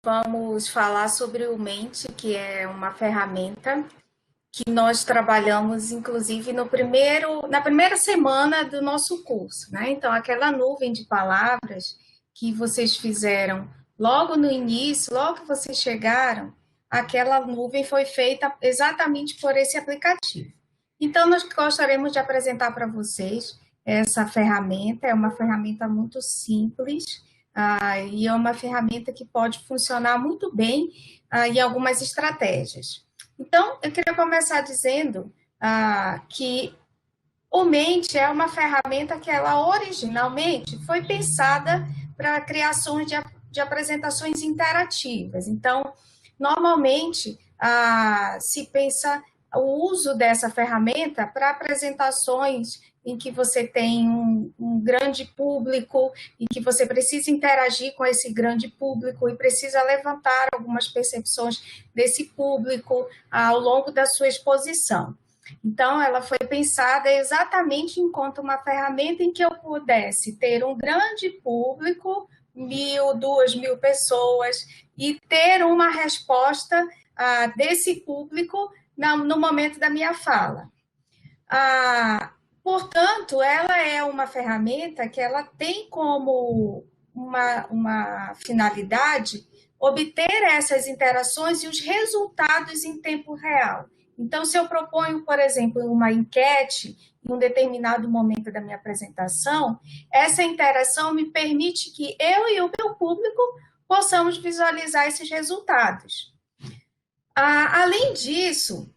Vamos falar sobre o Mente, que é uma ferramenta que nós trabalhamos, inclusive, na primeira semana do nosso curso, né? Então, aquela nuvem de palavras que vocês fizeram logo no início, logo que vocês chegaram, aquela nuvem foi feita exatamente por esse aplicativo. Então, nós gostaríamos de apresentar para vocês essa ferramenta, é uma ferramenta muito simples, e é uma ferramenta que pode funcionar muito bem em algumas estratégias. Então, eu queria começar dizendo que o Mente é uma ferramenta que ela originalmente foi pensada para criações de apresentações interativas. Então, normalmente se pensa o uso dessa ferramenta para apresentações em que você tem um grande público e que você precisa interagir com esse grande público e precisa levantar algumas percepções desse público ao longo da sua exposição. Então, ela foi pensada exatamente enquanto uma ferramenta em que eu pudesse ter um grande público, 1.000, 2.000 pessoas, e ter uma resposta desse público no momento da minha fala. Portanto, ela é uma ferramenta que ela tem como uma finalidade obter essas interações e os resultados em tempo real. Então, se eu proponho, por exemplo, uma enquete em um determinado momento da minha apresentação, essa interação me permite que eu e o meu público possamos visualizar esses resultados. Além disso,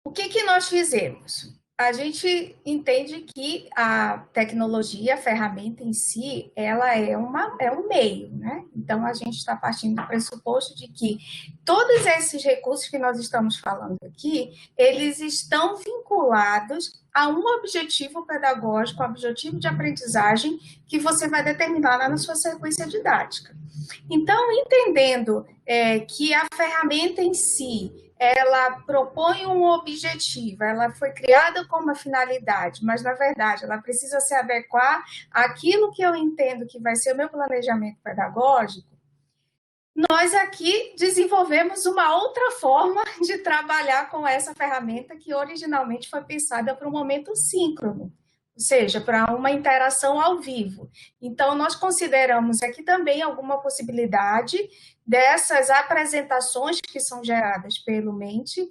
o que nós fizemos? A gente entende que a tecnologia, a ferramenta em si, ela é um meio, né? Então, a gente está partindo do pressuposto de que todos esses recursos que nós estamos falando aqui, eles estão vinculados a um objetivo pedagógico, um objetivo de aprendizagem que você vai determinar lá na sua sequência didática. Então, entendendo que a ferramenta em si, ela propõe um objetivo, ela foi criada com uma finalidade, mas, na verdade, ela precisa se adequar àquilo que eu entendo que vai ser o meu planejamento pedagógico, nós aqui desenvolvemos uma outra forma de trabalhar com essa ferramenta que originalmente foi pensada para um momento síncrono, ou seja, para uma interação ao vivo. Então, nós consideramos aqui também alguma possibilidade dessas apresentações que são geradas pelo Mente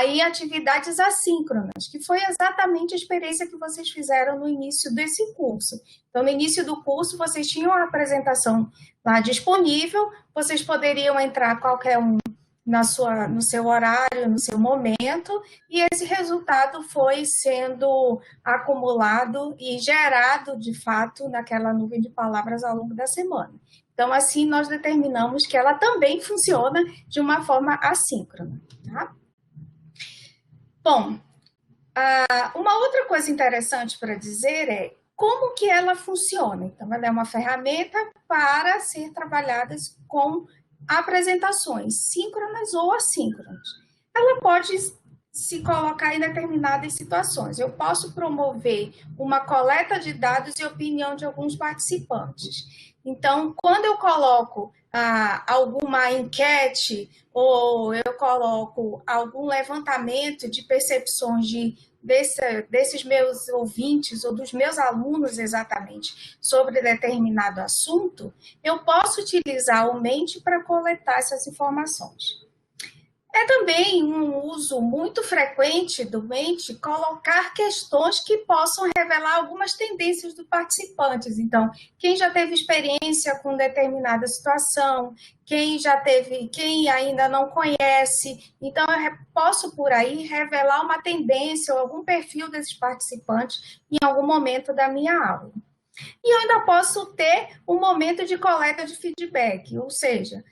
em atividades assíncronas, que foi exatamente a experiência que vocês fizeram no início desse curso. Então, no início do curso, vocês tinham a apresentação lá disponível, vocês poderiam entrar qualquer um no seu horário, no seu momento, e esse resultado foi sendo acumulado e gerado, de fato, naquela nuvem de palavras ao longo da semana. Então, assim, nós determinamos que ela também funciona de uma forma assíncrona. Tá? Bom, uma outra coisa interessante para dizer é como que ela funciona. Então, ela é uma ferramenta para ser trabalhada com apresentações síncronas ou assíncronas. Ela pode se colocar em determinadas situações. Eu posso promover uma coleta de dados e opinião de alguns participantes. Então, quando eu coloco alguma enquete ou eu coloco algum levantamento de percepções desses meus ouvintes ou dos meus alunos exatamente sobre determinado assunto, eu posso utilizar o Mente para coletar essas informações. É também um uso muito frequente do Mente colocar questões que possam revelar algumas tendências dos participantes. Então, quem já teve experiência com determinada situação, quem ainda não conhece. Então, eu posso por aí revelar uma tendência ou algum perfil desses participantes em algum momento da minha aula. E eu ainda posso ter um momento de coleta de feedback, ou seja,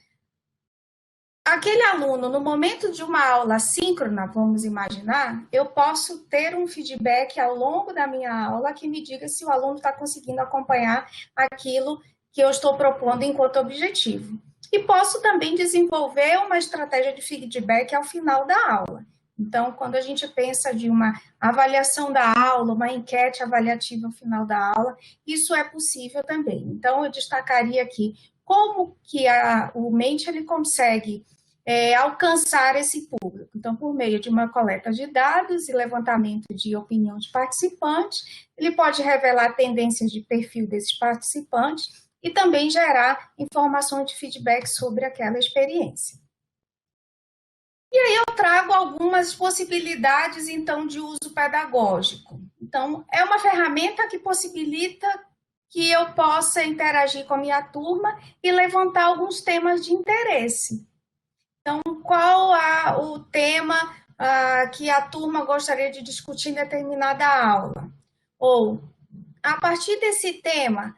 aquele aluno, no momento de uma aula síncrona, vamos imaginar, eu posso ter um feedback ao longo da minha aula que me diga se o aluno está conseguindo acompanhar aquilo que eu estou propondo enquanto objetivo. E posso também desenvolver uma estratégia de feedback ao final da aula. Então, quando a gente pensa de uma avaliação da aula, uma enquete avaliativa ao final da aula, isso é possível também. Então, eu destacaria aqui como que o Mente ele consegue alcançar esse público. Então, por meio de uma coleta de dados e levantamento de opinião de participantes, ele pode revelar tendências de perfil desses participantes e também gerar informações de feedback sobre aquela experiência. E aí eu trago algumas possibilidades, então, de uso pedagógico. Então, é uma ferramenta que possibilita que eu possa interagir com a minha turma e levantar alguns temas de interesse. Então, qual o tema que a turma gostaria de discutir em determinada aula? Ou, a partir desse tema,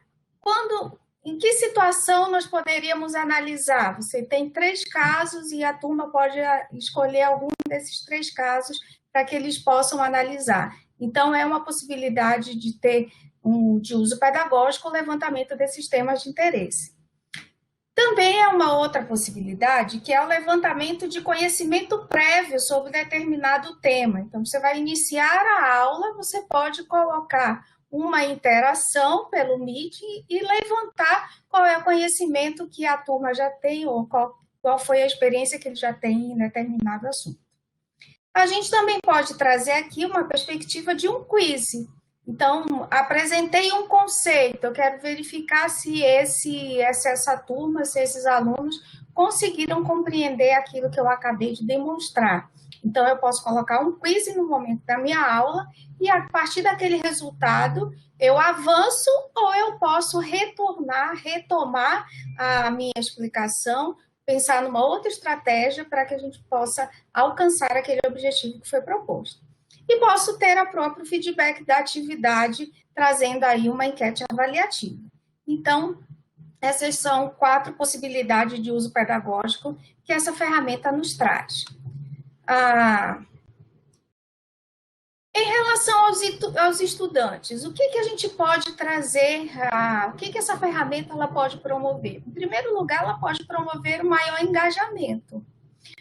em que situação nós poderíamos analisar? Você tem 3 casos e a turma pode escolher algum desses 3 casos para que eles possam analisar. Então, é uma possibilidade de ter de uso pedagógico o levantamento desses temas de interesse. Também é uma outra possibilidade, que é o levantamento de conhecimento prévio sobre determinado tema. Então, você vai iniciar a aula, você pode colocar uma interação pelo Meet e levantar qual é o conhecimento que a turma já tem ou qual foi a experiência que ele já tem em determinado assunto. A gente também pode trazer aqui uma perspectiva de um quiz. Então, apresentei um conceito, eu quero verificar se essa turma, se esses alunos conseguiram compreender aquilo que eu acabei de demonstrar. Então, eu posso colocar um quiz no momento da minha aula e, a partir daquele resultado, eu avanço ou eu posso retomar a minha explicação, pensar numa outra estratégia para que a gente possa alcançar aquele objetivo que foi proposto. E posso ter o próprio feedback da atividade, trazendo aí uma enquete avaliativa. Então, essas são 4 possibilidades de uso pedagógico que essa ferramenta nos traz. Em relação aos estudantes, o que a gente pode trazer, o que essa ferramenta ela pode promover? Em primeiro lugar, ela pode promover um maior engajamento.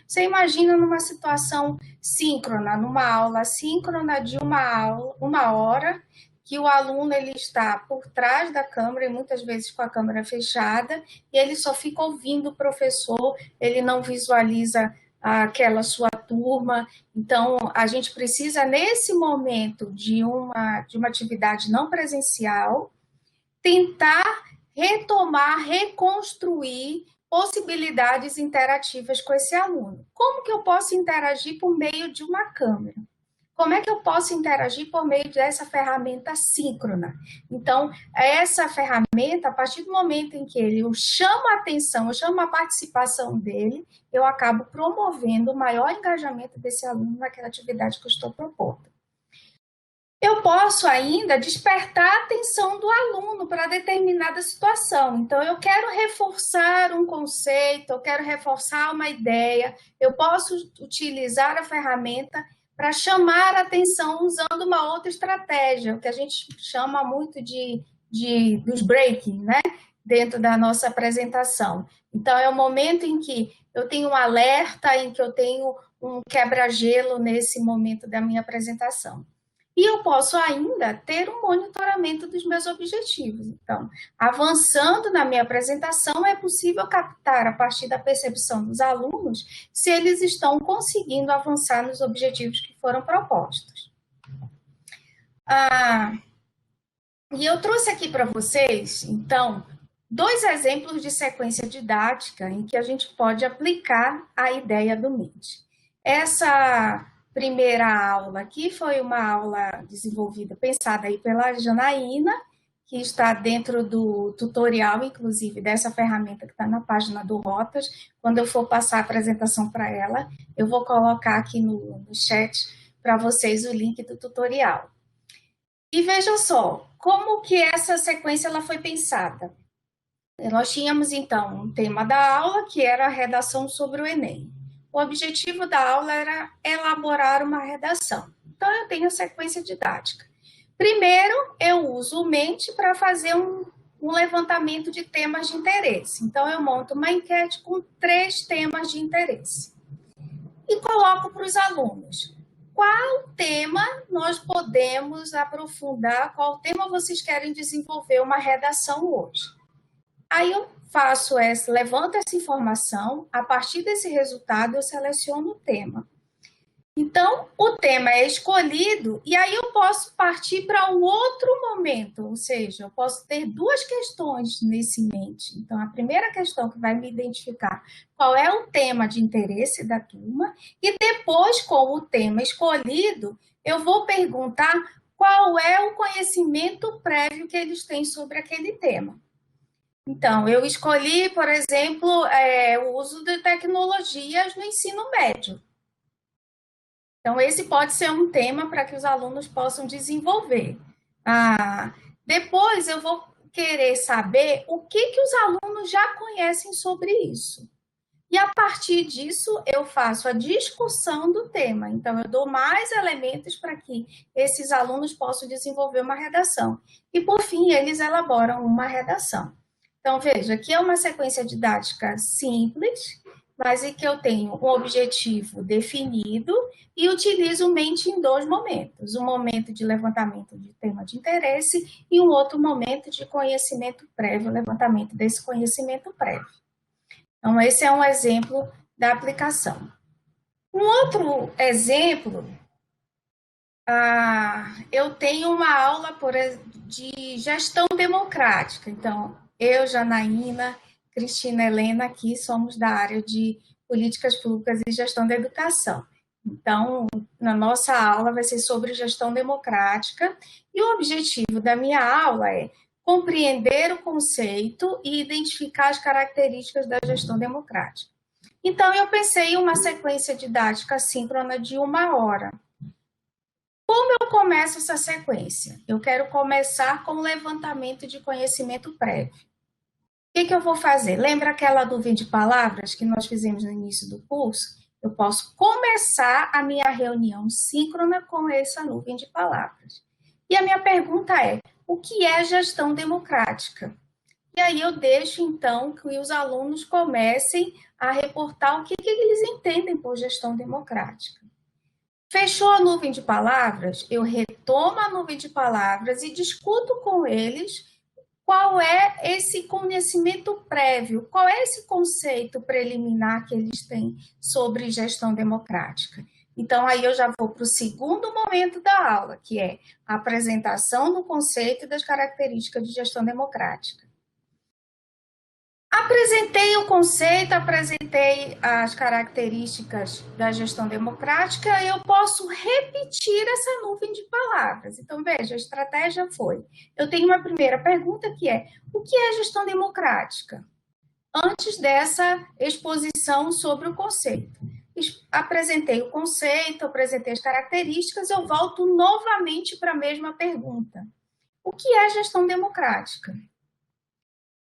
Você imagina numa situação síncrona, numa aula síncrona de uma hora, que o aluno ele está por trás da câmera, e muitas vezes com a câmera fechada, e ele só fica ouvindo o professor, ele não visualiza aquela sua turma. Então, a gente precisa, nesse momento de uma atividade não presencial, tentar retomar, reconstruir possibilidades interativas com esse aluno. Como que eu posso interagir por meio de uma câmera? Como é que eu posso interagir por meio dessa ferramenta síncrona? Então, essa ferramenta, a partir do momento em que eu chamo a atenção, eu chamo a participação dele, eu acabo promovendo o maior engajamento desse aluno naquela atividade que eu estou propondo. Eu posso ainda despertar a atenção do aluno para determinada situação. Então, eu quero reforçar um conceito, eu quero reforçar uma ideia, eu posso utilizar a ferramenta para chamar a atenção usando uma outra estratégia, o que a gente chama muito dos breaking, né? Dentro da nossa apresentação. Então, é o momento em que eu tenho um alerta, em que eu tenho um quebra-gelo nesse momento da minha apresentação. E eu posso ainda ter um monitoramento dos meus objetivos. Então, avançando na minha apresentação, é possível captar, a partir da percepção dos alunos, se eles estão conseguindo avançar nos objetivos que foram propostos. E eu trouxe aqui para vocês, então, 2 exemplos de sequência didática em que a gente pode aplicar a ideia do Meet. Essa primeira aula aqui foi uma aula desenvolvida, pensada aí pela Janaína, que está dentro do tutorial, inclusive, dessa ferramenta que está na página do Rotas. Quando eu for passar a apresentação para ela, eu vou colocar aqui no chat para vocês o link do tutorial. E vejam só, como que essa sequência ela foi pensada. Nós tínhamos, então, um tema da aula, que era a redação sobre o Enem. O objetivo da aula era elaborar uma redação. Então, eu tenho a sequência didática. Primeiro, eu uso o Mente para fazer um levantamento de temas de interesse. Então, eu monto uma enquete com 3 temas de interesse. E coloco para os alunos. Qual tema nós podemos aprofundar? Qual tema vocês querem desenvolver uma redação hoje? Aí eu levanto essa informação, a partir desse resultado eu seleciono o tema. Então, o tema é escolhido e aí eu posso partir para um outro momento, ou seja, eu posso ter duas questões nesse mente. Então, a primeira questão que vai me identificar qual é o tema de interesse da turma e depois, com o tema escolhido, eu vou perguntar qual é o conhecimento prévio que eles têm sobre aquele tema. Então, eu escolhi, por exemplo, o uso de tecnologias no ensino médio. Então, esse pode ser um tema para que os alunos possam desenvolver. Depois, eu vou querer saber o que os alunos já conhecem sobre isso. E, a partir disso, eu faço a discussão do tema. Então, eu dou mais elementos para que esses alunos possam desenvolver uma redação. E, por fim, eles elaboram uma redação. Então, veja, aqui é uma sequência didática simples, mas em que eu tenho um objetivo definido e utilizo mente em dois momentos. Um momento de levantamento de tema de interesse e um outro momento de conhecimento prévio, levantamento desse conhecimento prévio. Então, esse é um exemplo da aplicação. Um outro exemplo, eu tenho uma aula de gestão democrática. Então, eu, Janaína, Cristina Helena, aqui somos da área de políticas públicas e gestão da educação. Então, na nossa aula vai ser sobre gestão democrática e o objetivo da minha aula é compreender o conceito e identificar as características da gestão democrática. Então, eu pensei em uma sequência didática síncrona de 1 hora. Como eu começo essa sequência? Eu quero começar com o levantamento de conhecimento prévio. O que eu vou fazer? Lembra aquela nuvem de palavras que nós fizemos no início do curso? Eu posso começar a minha reunião síncrona com essa nuvem de palavras. E a minha pergunta é, o que é gestão democrática? E aí eu deixo, então, que os alunos comecem a reportar o que eles entendem por gestão democrática. Fechou a nuvem de palavras, eu retomo a nuvem de palavras e discuto com eles qual é esse conhecimento prévio, qual é esse conceito preliminar que eles têm sobre gestão democrática. Então, aí eu já vou para o segundo momento da aula, que é a apresentação do conceito e das características de gestão democrática. Apresentei o conceito, apresentei as características da gestão democrática, eu posso repetir essa nuvem de palavras. Então, veja, a estratégia foi, eu tenho uma primeira pergunta que é, o que é gestão democrática? Antes dessa exposição sobre o conceito. Apresentei o conceito, apresentei as características, eu volto novamente para a mesma pergunta. O que é gestão democrática?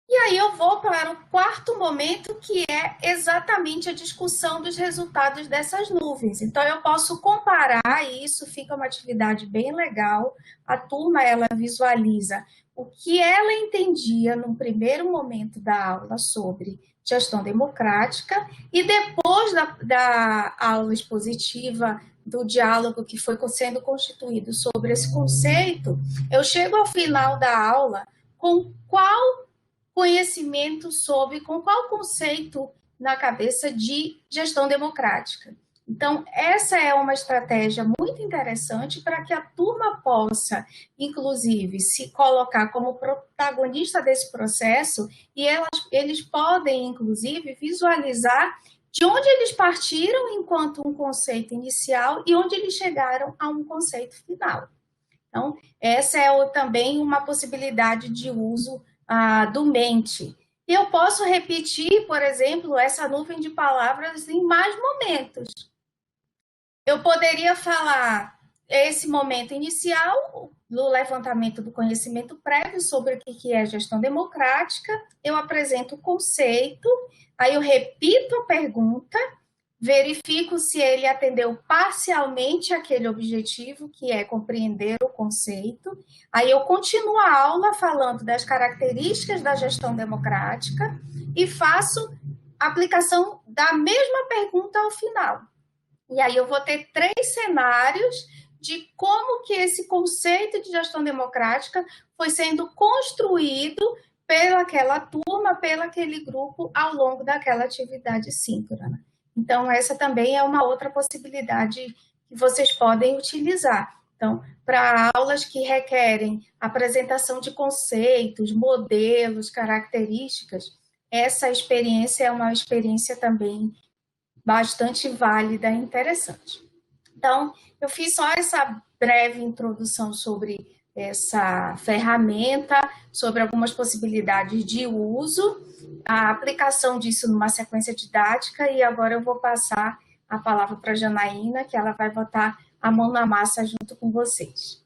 E aí eu vou para o quarto momento, que é exatamente a discussão dos resultados dessas nuvens. Então, eu posso comparar isso, fica uma atividade bem legal. A turma, ela visualiza o que ela entendia no primeiro momento da aula sobre gestão democrática e depois da aula expositiva, do diálogo que foi sendo constituído sobre esse conceito, eu chego ao final da aula com qual conhecimento sobre com qual conceito na cabeça de gestão democrática. Então, essa é uma estratégia muito interessante para que a turma possa, inclusive, se colocar como protagonista desse processo e eles podem, inclusive, visualizar de onde eles partiram enquanto um conceito inicial e onde eles chegaram a um conceito final. Então, essa é também uma possibilidade de uso do mente. E eu posso repetir, por exemplo, essa nuvem de palavras em mais momentos. Eu poderia falar esse momento inicial, no levantamento do conhecimento prévio sobre o que é gestão democrática, eu apresento o conceito, aí eu repito a pergunta, verifico se ele atendeu parcialmente aquele objetivo, que é compreender o conceito. Aí eu continuo a aula falando das características da gestão democrática e faço a aplicação da mesma pergunta ao final. E aí eu vou ter 3 cenários de como que esse conceito de gestão democrática foi sendo construído pelaquela turma, pelaquele grupo ao longo daquela atividade síncrona. Então, essa também é uma outra possibilidade que vocês podem utilizar. Então, para aulas que requerem apresentação de conceitos, modelos, características, essa experiência é uma experiência também bastante válida e interessante. Então, eu fiz só essa breve introdução sobre essa ferramenta, sobre algumas possibilidades de uso, a aplicação disso numa sequência didática, e agora eu vou passar a palavra para a Janaína, que ela vai botar a mão na massa junto com vocês.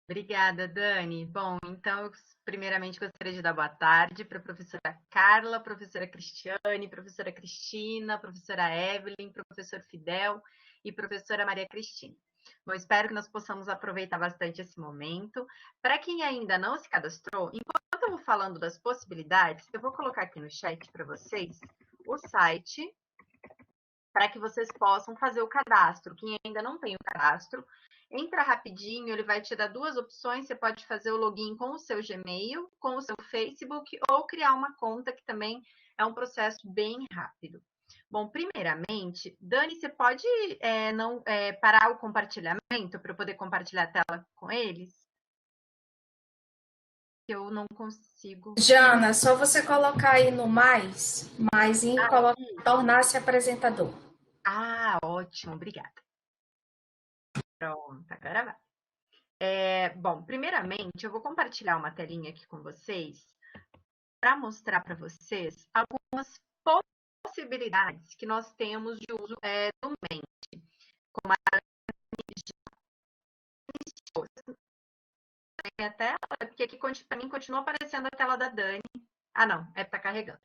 Obrigada, Dani. Bom, então, eu primeiramente gostaria de dar boa tarde para a professora Carla, professora Cristiane, professora Cristina, professora Evelyn, professor Fidel e professora Maria Cristina. Bom, espero que nós possamos aproveitar bastante esse momento. Para quem ainda não se cadastrou, enquanto eu vou falando das possibilidades, eu vou colocar aqui no chat para vocês o site para que vocês possam fazer o cadastro. Quem ainda não tem o cadastro, entra rapidinho, ele vai te dar duas opções, você pode fazer o login com o seu Gmail, com o seu Facebook, ou criar uma conta, que também é um processo bem rápido. Bom, primeiramente, Dani, você pode parar o compartilhamento para eu poder compartilhar a tela com eles? Eu não consigo. Jana, só você colocar aí no mais em colocar, tornar-se apresentador. Ah, ótimo, obrigada. Pronto, agora vai. Bom, primeiramente, eu vou compartilhar uma telinha aqui com vocês para mostrar para vocês algumas possibilidades que nós temos de uso do Mente. Como a tela, porque aqui para mim continua aparecendo a tela da Dani. Ah, não, tá carregando.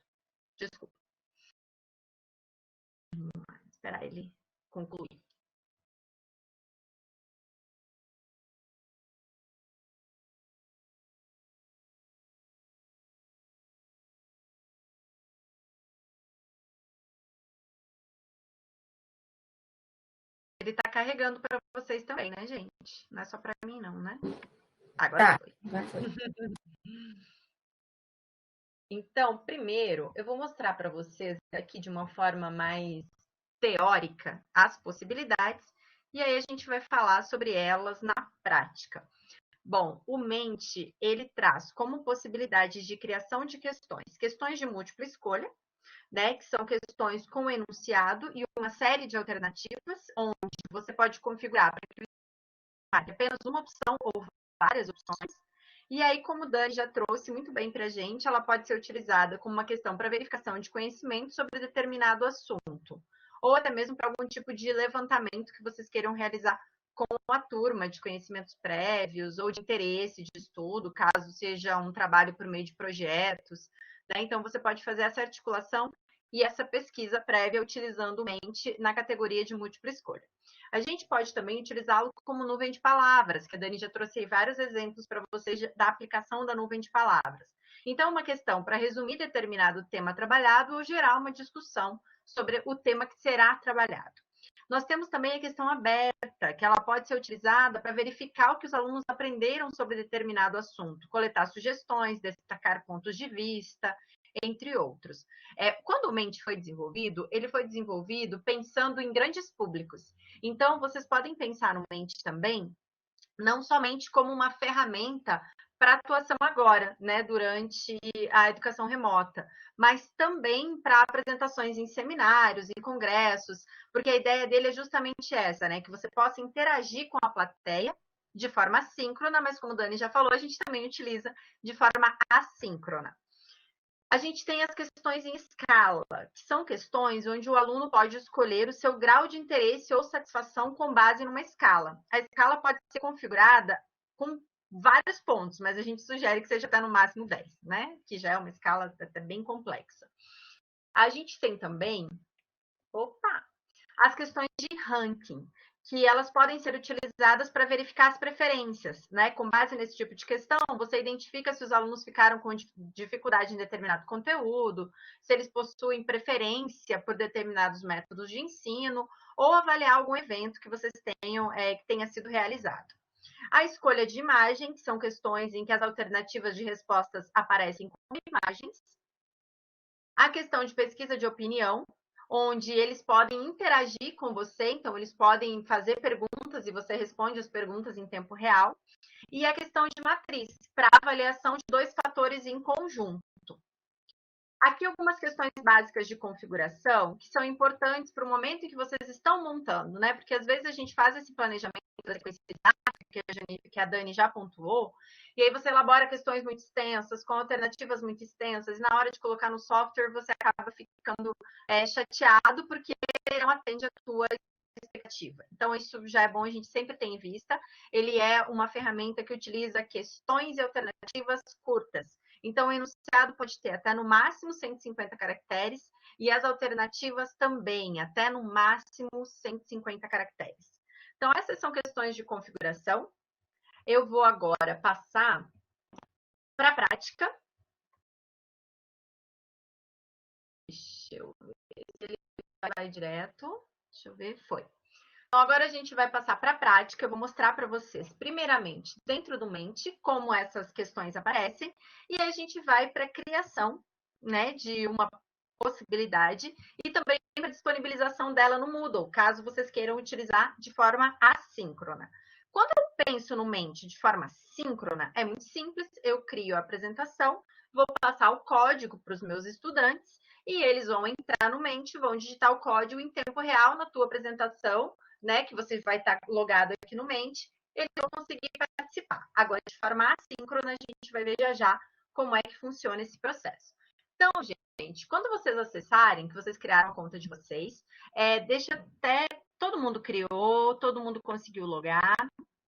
Desculpa. Vou esperar ele concluir. Ele está carregando para vocês também, né, gente? Não é só para mim, não, né? Agora foi. Então, primeiro, eu vou mostrar para vocês aqui de uma forma mais teórica as possibilidades, e aí a gente vai falar sobre elas na prática. Bom, o Mente, ele traz como possibilidades de criação de questões de múltipla escolha, né, que são questões com enunciado e uma série de alternativas, onde você pode configurar para que apenas uma opção ou várias opções. E aí, como o Dani já trouxe muito bem para a gente, ela pode ser utilizada como uma questão para verificação de conhecimento sobre determinado assunto, ou até mesmo para algum tipo de levantamento que vocês queiram realizar com a turma de conhecimentos prévios ou de interesse de estudo, caso seja um trabalho por meio de projetos, né? Então, você pode fazer essa articulação e essa pesquisa prévia utilizando o Mente na categoria de múltipla escolha. A gente pode também utilizá-lo como nuvem de palavras, que a Dani já trouxe vários exemplos para vocês da aplicação da nuvem de palavras. Então, uma questão para resumir determinado tema trabalhado ou gerar uma discussão sobre o tema que será trabalhado. Nós temos também a questão aberta, que ela pode ser utilizada para verificar o que os alunos aprenderam sobre determinado assunto, coletar sugestões, destacar pontos de vista, entre outros. Quando o Mente foi desenvolvido, ele foi desenvolvido pensando em grandes públicos. Então, vocês podem pensar no Mente também, não somente como uma ferramenta para atuação agora, né, durante a educação remota, mas também para apresentações em seminários, em congressos, porque a ideia dele é justamente essa, né, que você possa interagir com a plateia de forma síncrona, mas como o Dani já falou, a gente também utiliza de forma assíncrona. A gente tem as questões em escala, que são questões onde o aluno pode escolher o seu grau de interesse ou satisfação com base numa escala. A escala pode ser configurada com vários pontos, mas a gente sugere que seja até no máximo 10, né? Que já é uma escala até bem complexa. A gente tem também, as questões de ranking, que elas podem ser utilizadas para verificar as preferências, né? Com base nesse tipo de questão, você identifica se os alunos ficaram com dificuldade em determinado conteúdo, se eles possuem preferência por determinados métodos de ensino, ou avaliar algum evento que vocês tenham, que tenha sido realizado. A escolha de imagem, que são questões em que as alternativas de respostas aparecem como imagens. A questão de pesquisa de opinião, onde eles podem interagir com você, então eles podem fazer perguntas e você responde as perguntas em tempo real. E a questão de matriz, para avaliação de dois fatores em conjunto. Aqui algumas questões básicas de configuração que são importantes para o momento em que vocês estão montando, né? Porque às vezes a gente faz esse planejamento da sequência que a Dani já pontuou, e aí você elabora questões muito extensas, com alternativas muito extensas, e na hora de colocar no software você acaba ficando chateado porque não atende a tua expectativa. Então, isso já é bom a gente sempre ter em vista. Ele é uma ferramenta que utiliza questões e alternativas curtas. Então, o enunciado pode ter até no máximo 150 caracteres e as alternativas também, até no máximo 150 caracteres. Então, essas são questões de configuração. Eu vou agora passar para a prática. Deixa eu ver se ele vai direto. Deixa eu ver, foi. Então, agora a gente vai passar para a prática. Eu vou mostrar para vocês, primeiramente, dentro do Mente, como essas questões aparecem, e a gente vai para a criação, né, de uma possibilidade e também para a disponibilização dela no Moodle, caso vocês queiram utilizar de forma assíncrona. Quando eu penso no Mente de forma síncrona, é muito simples, eu crio a apresentação, vou passar o código para os meus estudantes e eles vão entrar no Mente, vão digitar o código em tempo real na tua apresentação, né, que você vai estar logado aqui no Mente, eles vão conseguir participar. Agora, de forma assíncrona, a gente vai ver já como é que funciona esse processo. Então, gente, quando vocês acessarem, que vocês criaram a conta de vocês, deixa até todo mundo criou, todo mundo conseguiu logar,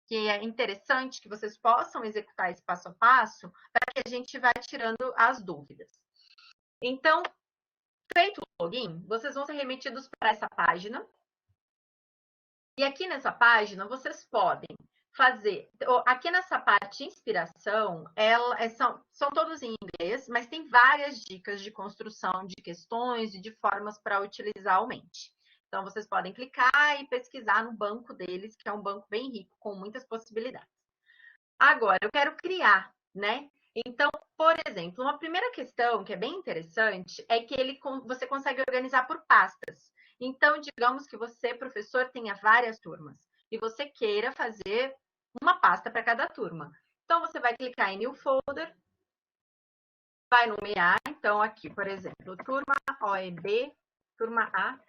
que é interessante que vocês possam executar esse passo a passo para que a gente vá tirando as dúvidas. Então, feito o login, vocês vão ser remetidos para essa página. E aqui nessa página, vocês podem fazer... Aqui nessa parte inspiração, são todos em inglês, mas tem várias dicas de construção de questões e de formas para utilizar o Mente. Então, vocês podem clicar e pesquisar no banco deles, que é um banco bem rico, com muitas possibilidades. Agora, eu quero criar, né? Então, por exemplo, uma primeira questão que é bem interessante é que você consegue organizar por pastas. Então, digamos que você, professor, tenha várias turmas e você queira fazer uma pasta para cada turma. Então, você vai clicar em New Folder, vai nomear, então, aqui, por exemplo, turma OEB, turma A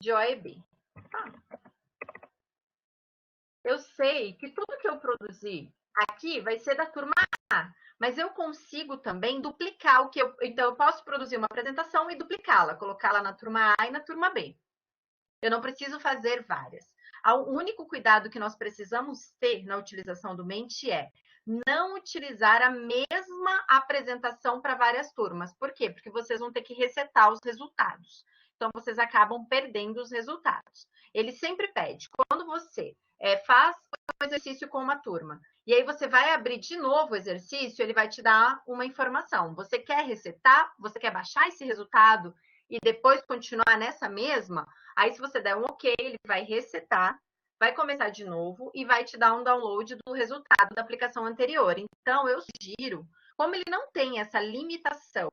de OEB. Eu sei que tudo que eu produzir aqui vai ser da turma A, mas eu consigo também duplicar o que eu... Então, eu posso produzir uma apresentação e duplicá-la, colocá-la na turma A e na turma B. Eu não preciso fazer várias. O único cuidado que nós precisamos ter na utilização do Mente é não utilizar a mesma apresentação para várias turmas. Por quê? Porque vocês vão ter que resetar os resultados. Então, vocês acabam perdendo os resultados. Ele sempre pede, quando você faz um exercício com uma turma, e aí você vai abrir de novo o exercício, ele vai te dar uma informação. Você quer resetar? Você quer baixar esse resultado e depois continuar nessa mesma? Aí, se você der um OK, ele vai resetar, vai começar de novo e vai te dar um download do resultado da aplicação anterior. Então, eu sugiro, como ele não tem essa limitação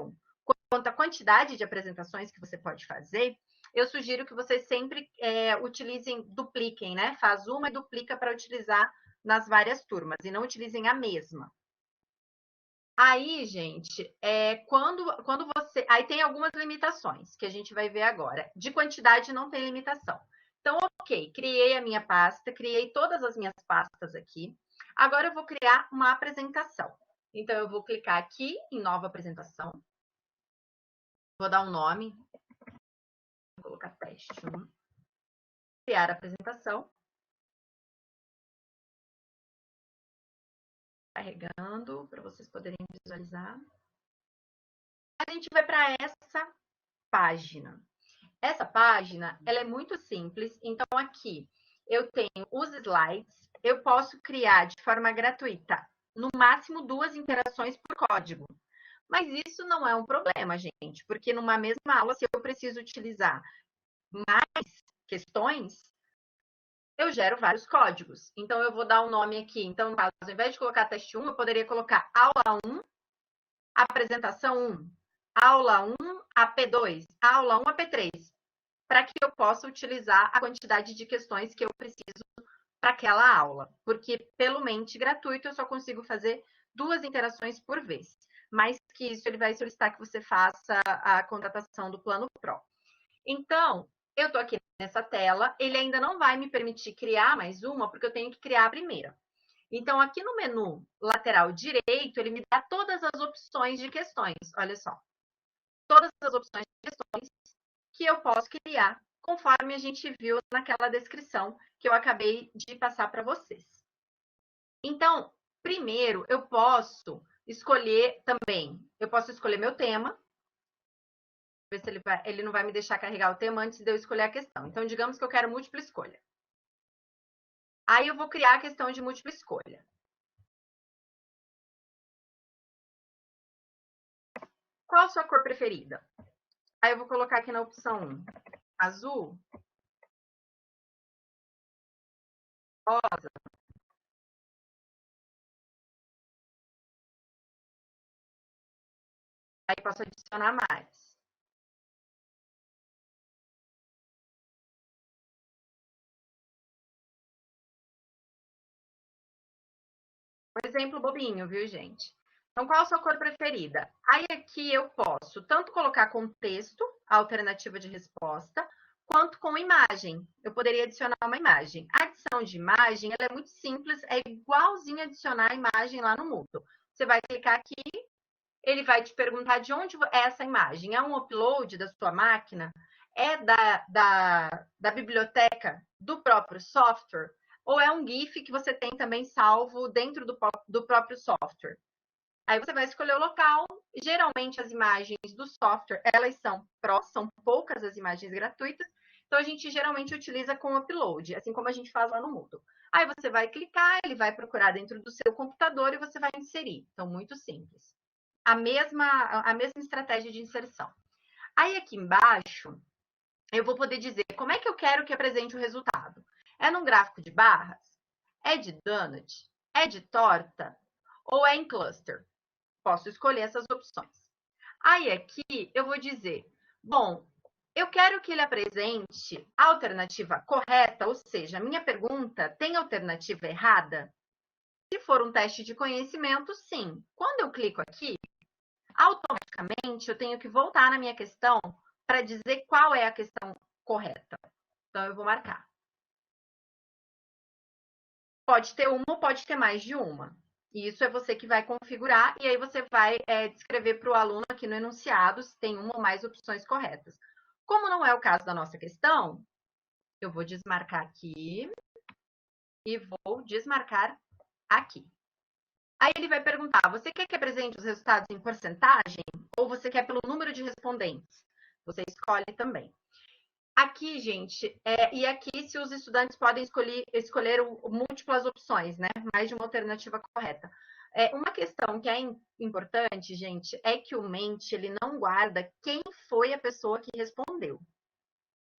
quanto à quantidade de apresentações que você pode fazer, eu sugiro que vocês sempre dupliquem, né? Faz uma e duplica para utilizar nas várias turmas e não utilizem a mesma. Aí, gente, quando você... Aí tem algumas limitações que a gente vai ver agora. De quantidade não tem limitação. Então, ok, criei a minha pasta, criei todas as minhas pastas aqui. Agora eu vou criar uma apresentação. Então, eu vou clicar aqui em nova apresentação. Vou dar um nome. Vou colocar teste 1. Criar a apresentação. Carregando para vocês poderem visualizar. A gente vai para essa página. Essa página, ela é muito simples. Então, aqui eu tenho os slides. Eu posso criar de forma gratuita, no máximo 2 interações por código. Mas isso não é um problema, gente, porque numa mesma aula, se eu preciso utilizar mais questões, eu gero vários códigos. Então, eu vou dar um nome aqui. Então, no caso, ao invés de colocar teste 1, eu poderia colocar aula 1, apresentação 1, aula 1, AP2, aula 1, AP3, para que eu possa utilizar a quantidade de questões que eu preciso para aquela aula. Porque, pelo Mente gratuito, eu só consigo fazer 2 interações por vez. Mais que isso, ele vai solicitar que você faça a contratação do plano Pro. Então, eu estou aqui nessa tela, ele ainda não vai me permitir criar mais uma, porque eu tenho que criar a primeira. Então, aqui no menu lateral direito, ele me dá todas as opções de questões. Olha só. Todas as opções de questões que eu posso criar, conforme a gente viu naquela descrição que eu acabei de passar para vocês. Então, primeiro, eu posso escolher também, eu posso escolher meu tema, ver se ele não vai me deixar carregar o tema antes de eu escolher a questão. Então, digamos que eu quero múltipla escolha. Aí eu vou criar a questão de múltipla escolha. Qual a sua cor preferida? Aí eu vou colocar aqui na opção 1, azul, rosa. Aí posso adicionar mais. Um exemplo bobinho, viu, gente? Então, qual a sua cor preferida? Aí aqui eu posso tanto colocar com texto, a alternativa de resposta, quanto com imagem. Eu poderia adicionar uma imagem. A adição de imagem, ela é muito simples, é igualzinho adicionar a imagem lá no Moodle. Você vai clicar aqui, ele vai te perguntar de onde é essa imagem. É um upload da sua máquina? É da biblioteca do próprio software? Ou é um GIF que você tem também salvo dentro do próprio software? Aí você vai escolher o local. Geralmente as imagens do software, elas são pró, são poucas as imagens gratuitas. Então a gente geralmente utiliza com upload, assim como a gente faz lá no Moodle. Aí você vai clicar, ele vai procurar dentro do seu computador e você vai inserir. Então, muito simples. A mesma estratégia de inserção. Aí aqui embaixo, eu vou poder dizer como é que eu quero que apresente o resultado. É num gráfico de barras? É de donut? É de torta? Ou é em cluster? Posso escolher essas opções. Aí aqui eu vou dizer, bom, eu quero que ele apresente a alternativa correta, ou seja, a minha pergunta tem alternativa errada? Se for um teste de conhecimento, sim. Quando eu clico aqui, automaticamente eu tenho que voltar na minha questão para dizer qual é a questão correta. Então, eu vou marcar. Pode ter uma ou pode ter mais de uma. E isso é você que vai configurar, e aí você vai descrever para o aluno aqui no enunciado se tem uma ou mais opções corretas. Como não é o caso da nossa questão, eu vou desmarcar aqui e vou desmarcar aqui. Aí ele vai perguntar, você quer que apresente os resultados em porcentagem ou você quer pelo número de respondentes? Você escolhe também. Aqui, gente, e aqui se os estudantes podem escolher múltiplas opções, né? Mais de uma alternativa correta. Uma questão que é importante, gente, é que o Mente ele não guarda quem foi a pessoa que respondeu.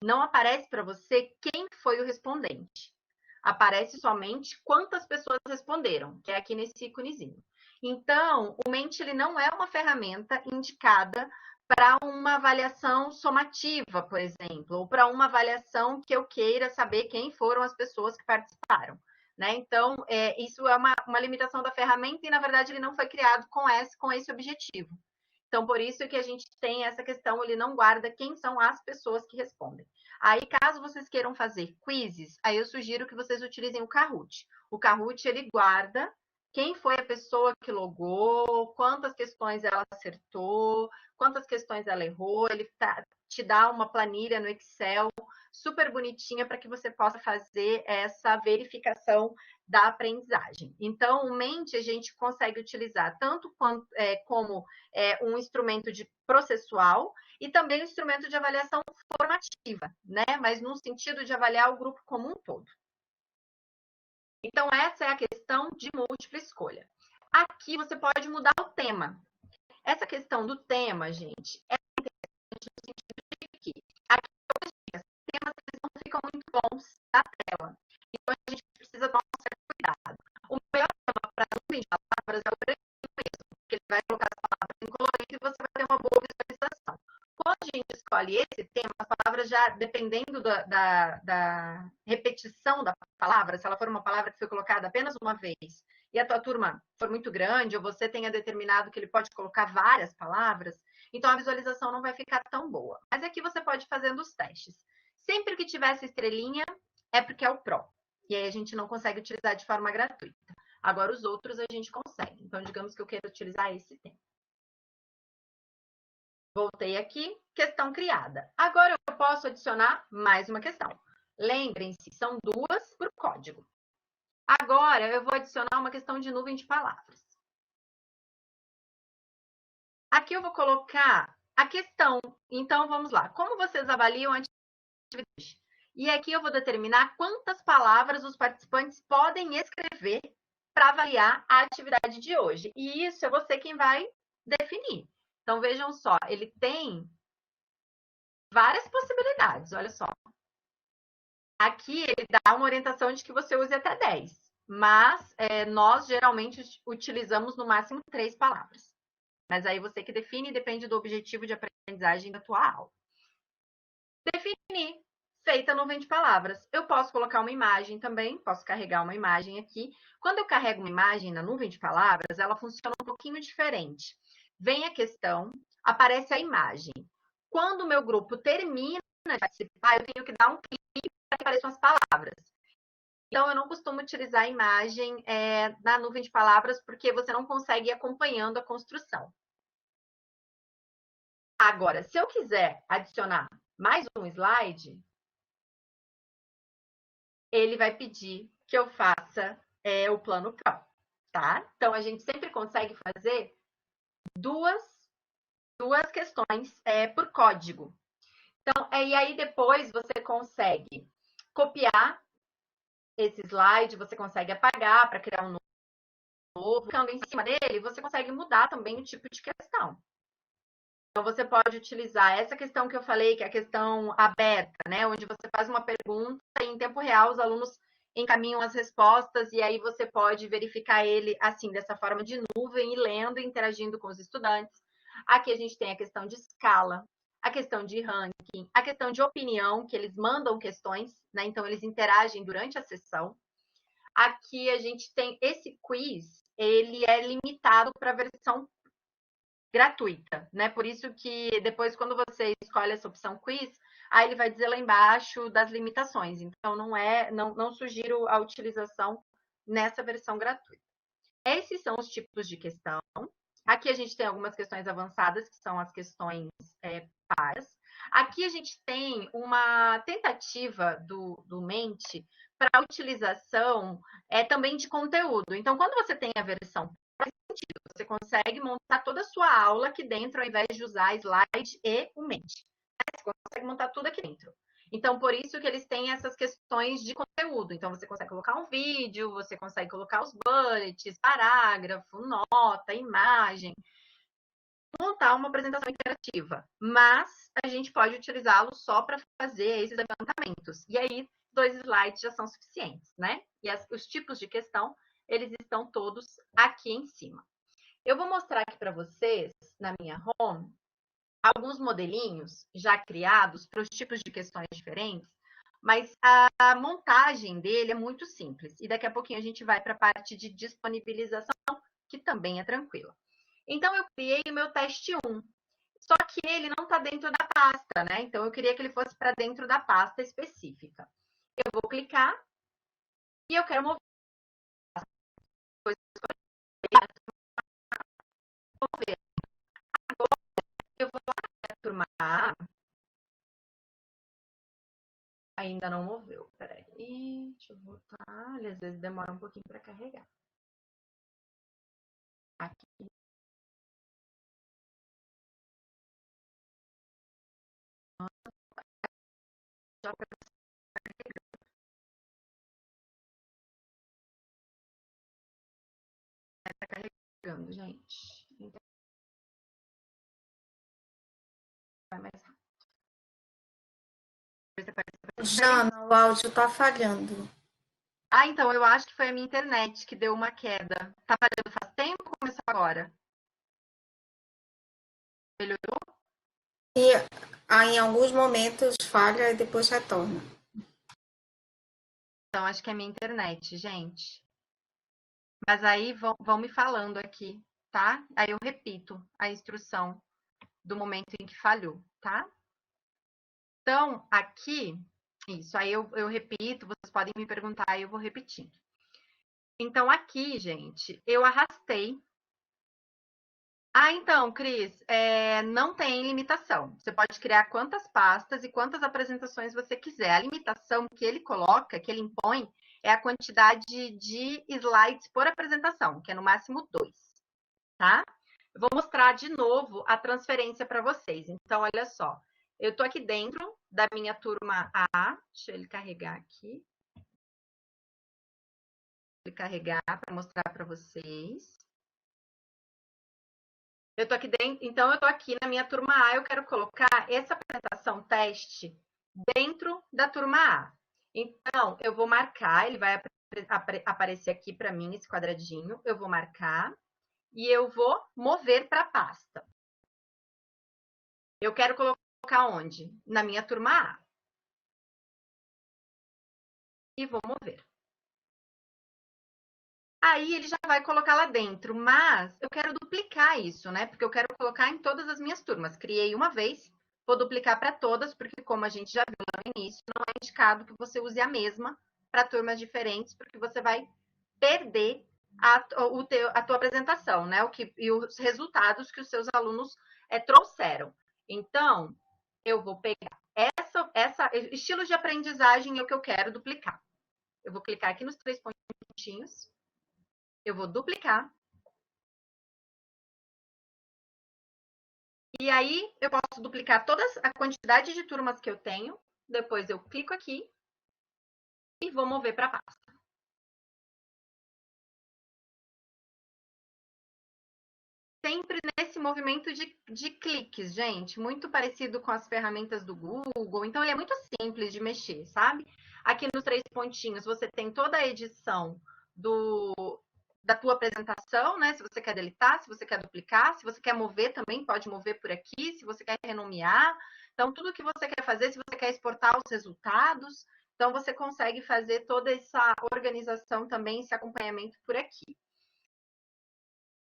Não aparece para você quem foi o respondente. Aparece somente quantas pessoas responderam, que é aqui nesse íconezinho. Então, o Mente ele não é uma ferramenta indicada para uma avaliação somativa, por exemplo, ou para uma avaliação que eu queira saber quem foram as pessoas que participaram. Né? Então, isso é uma limitação da ferramenta e, na verdade, ele não foi criado com esse objetivo. Então, por isso que a gente tem essa questão, ele não guarda quem são as pessoas que respondem. Aí, caso vocês queiram fazer quizzes, aí eu sugiro que vocês utilizem o Kahoot. O Kahoot, ele guarda quem foi a pessoa que logou, quantas questões ela acertou, quantas questões ela errou, ele te dá uma planilha no Excel super bonitinha para que você possa fazer essa verificação da aprendizagem. Então, o Mente a gente consegue utilizar tanto como um instrumento de processual e também um instrumento de avaliação formativa, né? Mas no sentido de avaliar o grupo como um todo. Então, essa é a questão de múltipla escolha. Aqui você pode mudar o tema. Essa questão do tema, gente, é interessante no sentido de que aqui os temas eles não ficam muito bons na tela. gente escolhe esse tema, as palavras já, dependendo da repetição da palavra, se ela for uma palavra que foi colocada apenas uma vez e a tua turma for muito grande, ou você tenha determinado que ele pode colocar várias palavras, então a visualização não vai ficar tão boa. Mas aqui você pode ir fazendo os testes. Sempre que tiver essa estrelinha, é porque é o Pro. E aí a gente não consegue utilizar de forma gratuita. Agora, os outros a gente consegue. Então, digamos que eu queira utilizar esse tema. Voltei aqui, questão criada. Agora eu posso adicionar mais uma questão. Lembrem-se, são duas por código. Agora eu vou adicionar uma questão de nuvem de palavras. Aqui eu vou colocar a questão. Então, vamos lá. Como vocês avaliam a atividade? E aqui eu vou determinar quantas palavras os participantes podem escrever para avaliar a atividade de hoje. E isso é você quem vai definir. Então, vejam só, ele tem várias possibilidades, olha só. Aqui ele dá uma orientação de que você use até 10, mas nós geralmente utilizamos no máximo 3 palavras. Mas aí você que define, depende do objetivo de aprendizagem da tua aula. Definir, feita nuvem de palavras. Eu posso colocar uma imagem também, posso carregar uma imagem aqui. Quando eu carrego uma imagem na nuvem de palavras, ela funciona um pouquinho diferente. Vem a questão, aparece a imagem. Quando o meu grupo termina de participar, eu tenho que dar um clique para que apareçam as palavras. Então, eu não costumo utilizar a imagem na nuvem de palavras, porque você não consegue ir acompanhando a construção. Agora, se eu quiser adicionar mais um slide, ele vai pedir que eu faça o plano Pro, tá? Então, a gente sempre consegue fazer duas questões por código. Então, e aí depois você consegue copiar esse slide, você consegue apagar para criar um novo. Ficando em cima dele, você consegue mudar também o tipo de questão. Então, você pode utilizar essa questão que eu falei, que é a questão aberta, né? Onde você faz uma pergunta e em tempo real os alunos encaminham as respostas e aí você pode verificar ele assim, dessa forma de nuvem, e lendo e interagindo com os estudantes. Aqui a gente tem a questão de escala, a questão de ranking, a questão de opinião, que eles mandam questões, né? Então eles interagem durante a sessão. Aqui a gente tem esse quiz, ele é limitado para a versão gratuita, né? Por isso que depois, quando você escolhe essa opção quiz, aí ele vai dizer lá embaixo das limitações. Então, não sugiro a utilização nessa versão gratuita. Esses são os tipos de questão. Aqui a gente tem algumas questões avançadas, que são as questões pares. Aqui a gente tem uma tentativa do Mente para a utilização também de conteúdo. Então, quando você tem a versão você consegue montar toda a sua aula aqui dentro, ao invés de usar slide e o Mente. Você consegue montar tudo aqui dentro. Então, por isso que eles têm essas questões de conteúdo. Então, você consegue colocar um vídeo, você consegue colocar os bullets, parágrafo, nota, imagem, montar uma apresentação interativa. Mas a gente pode utilizá-lo só para fazer esses levantamentos. E aí, 2 slides já são suficientes, né? E os tipos de questão, eles estão todos aqui em cima. Eu vou mostrar aqui para vocês, na minha home, alguns modelinhos já criados para os tipos de questões diferentes, mas a montagem dele é muito simples. E daqui a pouquinho a gente vai para a parte de disponibilização, que também é tranquila. Então, eu criei o meu teste 1. Só que ele não está dentro da pasta, né? Então, eu queria que ele fosse para dentro da pasta específica. Eu vou clicar e eu quero mover. Eu vou lá para a turma A. Ainda não moveu. Peraí. Deixa eu voltar. Às vezes demora um pouquinho para carregar. Aqui. Já está carregando, gente. Então, vai mais rápido. Jana, o áudio está falhando. Ah, então, eu acho que foi a minha internet que deu uma queda. Tá falhando faz tempo ou começou agora? Melhorou? E Em alguns momentos falha e depois retorna. Então, acho que é minha internet, gente. Mas aí vão me falando aqui, tá? Aí eu repito a instrução do momento em que falhou, tá? Então, aqui, isso, aí eu repito, vocês podem me perguntar e eu vou repetindo. Então, aqui, gente, eu arrastei. Então, Cris, não tem limitação. Você pode criar quantas pastas e quantas apresentações você quiser. A limitação que ele coloca, que ele impõe, é a quantidade de slides por apresentação, que é no máximo 2, tá? Eu vou mostrar de novo a transferência para vocês. Então, olha só. Eu estou aqui dentro da minha turma A. Deixa ele carregar aqui. Ele carregar para mostrar para vocês. Eu tô aqui dentro, então eu tô aqui na minha turma A, eu quero colocar essa apresentação teste dentro da turma A. Então, eu vou marcar, ele vai aparecer aqui para mim esse quadradinho, eu vou marcar e eu vou mover para a pasta. Eu quero colocar onde? Na minha turma A. E vou mover. Aí ele já vai colocar lá dentro, mas eu quero duplicar isso, né? Porque eu quero colocar em todas as minhas turmas. Criei uma vez, vou duplicar para todas, porque como a gente já viu lá no início, não é indicado que você use a mesma para turmas diferentes, porque você vai perder a tua apresentação, né? E os resultados que os seus alunos trouxeram. Então, eu vou pegar essa estilo de aprendizagem é o que eu quero duplicar. Eu vou clicar aqui nos 3 pontinhos. Eu vou duplicar. E aí, eu posso duplicar toda a quantidade de turmas que eu tenho. Depois eu clico aqui e vou mover para a pasta. Sempre nesse movimento de cliques, gente. Muito parecido com as ferramentas do Google. Então, ele é muito simples de mexer, sabe? Aqui nos 3 pontinhos, você tem toda a edição da tua apresentação, né? Se você quer deletar, se você quer duplicar, se você quer mover também, pode mover por aqui, se você quer renomear. Então, tudo que você quer fazer, se você quer exportar os resultados, então você consegue fazer toda essa organização também, esse acompanhamento por aqui.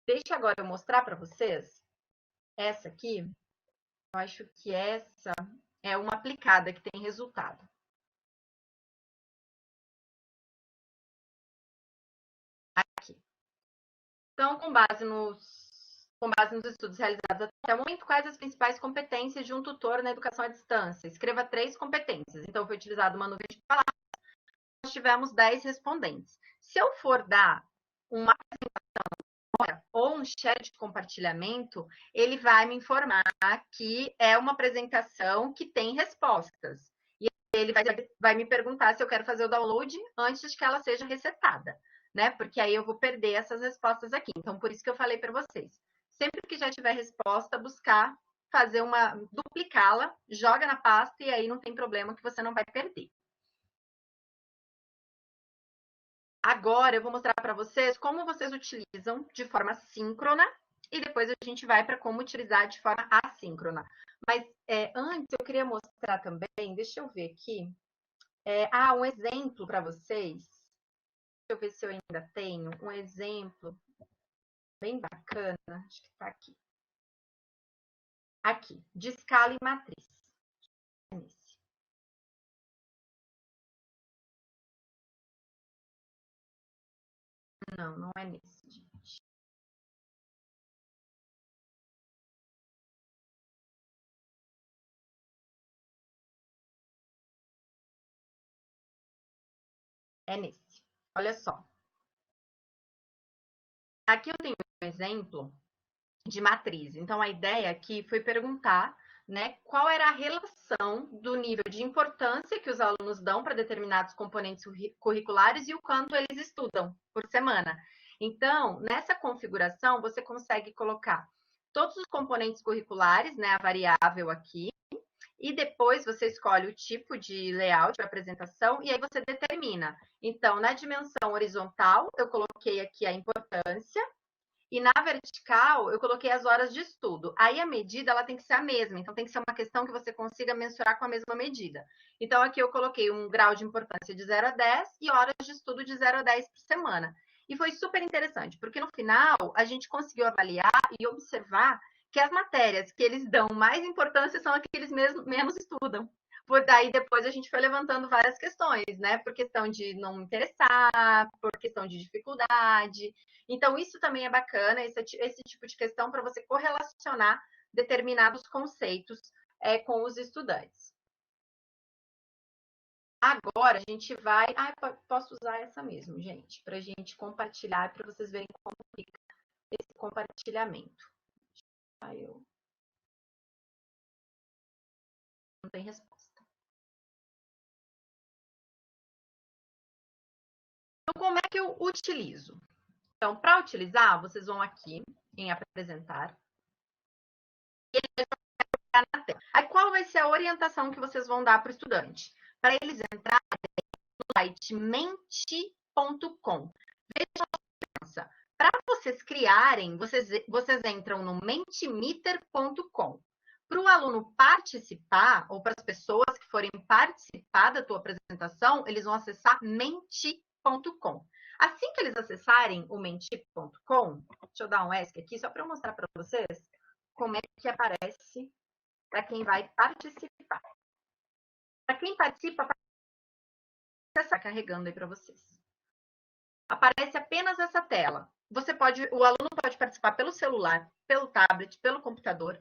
Deixa agora eu mostrar para vocês essa aqui. Eu acho que essa é uma aplicada que tem resultado. Aqui. Então, com base nos estudos realizados até o momento, quais as principais competências de um tutor na educação à distância? Escreva 3 competências. Então, foi utilizada uma nuvem de palavras, nós tivemos 10 respondentes. Se eu for dar uma apresentação ou um chat de compartilhamento, ele vai me informar que é uma apresentação que tem respostas. E ele vai me perguntar se eu quero fazer o download antes que ela seja resetada, né? Porque aí eu vou perder essas respostas aqui. Então, por isso que eu falei para vocês. Sempre que já tiver resposta, buscar fazer duplicá-la, joga na pasta e aí não tem problema que você não vai perder. Agora eu vou mostrar para vocês como vocês utilizam de forma síncrona e depois a gente vai para como utilizar de forma assíncrona. Mas antes eu queria mostrar também, deixa eu ver aqui, um exemplo para vocês. Deixa eu ver se eu ainda tenho um exemplo bem bacana. Acho que está aqui. Aqui, de escala e matriz. Não, não é nesse, gente. É nesse. Olha só. Aqui eu tenho um exemplo de matriz. Então, a ideia aqui foi perguntar, né, qual era a relação do nível de importância que os alunos dão para determinados componentes curriculares e o quanto eles estudam por semana. Então, nessa configuração, você consegue colocar todos os componentes curriculares, né, a variável aqui, e depois você escolhe o tipo de layout para apresentação e aí você determina. Então, na dimensão horizontal, eu coloquei aqui a importância E na vertical, eu coloquei as horas de estudo. Aí a medida ela tem que ser a mesma, então tem que ser uma questão que você consiga mensurar com a mesma medida. Então aqui eu coloquei um grau de importância de 0 a 10 e horas de estudo de 0 a 10 por semana. E foi super interessante, porque no final a gente conseguiu avaliar e observar que as matérias que eles dão mais importância são aqueles menos estudam. Por daí depois a gente foi levantando várias questões, né? Por questão de não interessar, por questão de dificuldade. Então, isso também é bacana, esse tipo de questão para você correlacionar determinados conceitos com os estudantes. Agora a gente vai. Posso usar essa mesmo, gente, para a gente compartilhar, para vocês verem como fica esse compartilhamento. Eu não tem resposta. Então, como é que eu utilizo? Então, para utilizar, vocês vão aqui em apresentar. E ele vai colocar na tela. Aí, qual vai ser a orientação que vocês vão dar para o estudante? Para eles entrarem no site menti.com. Veja a diferença. Para vocês criarem, vocês entram no mentimeter.com. Para o aluno participar, ou para as pessoas que forem participar da tua apresentação, eles vão acessar menti.com. Assim que eles acessarem o menti.com, deixa eu dar um ESC aqui, só para eu mostrar para vocês como é que aparece para quem vai participar. Para quem participa, está carregando aí para vocês. Aparece apenas essa tela. O aluno pode participar pelo celular, pelo tablet, pelo computador.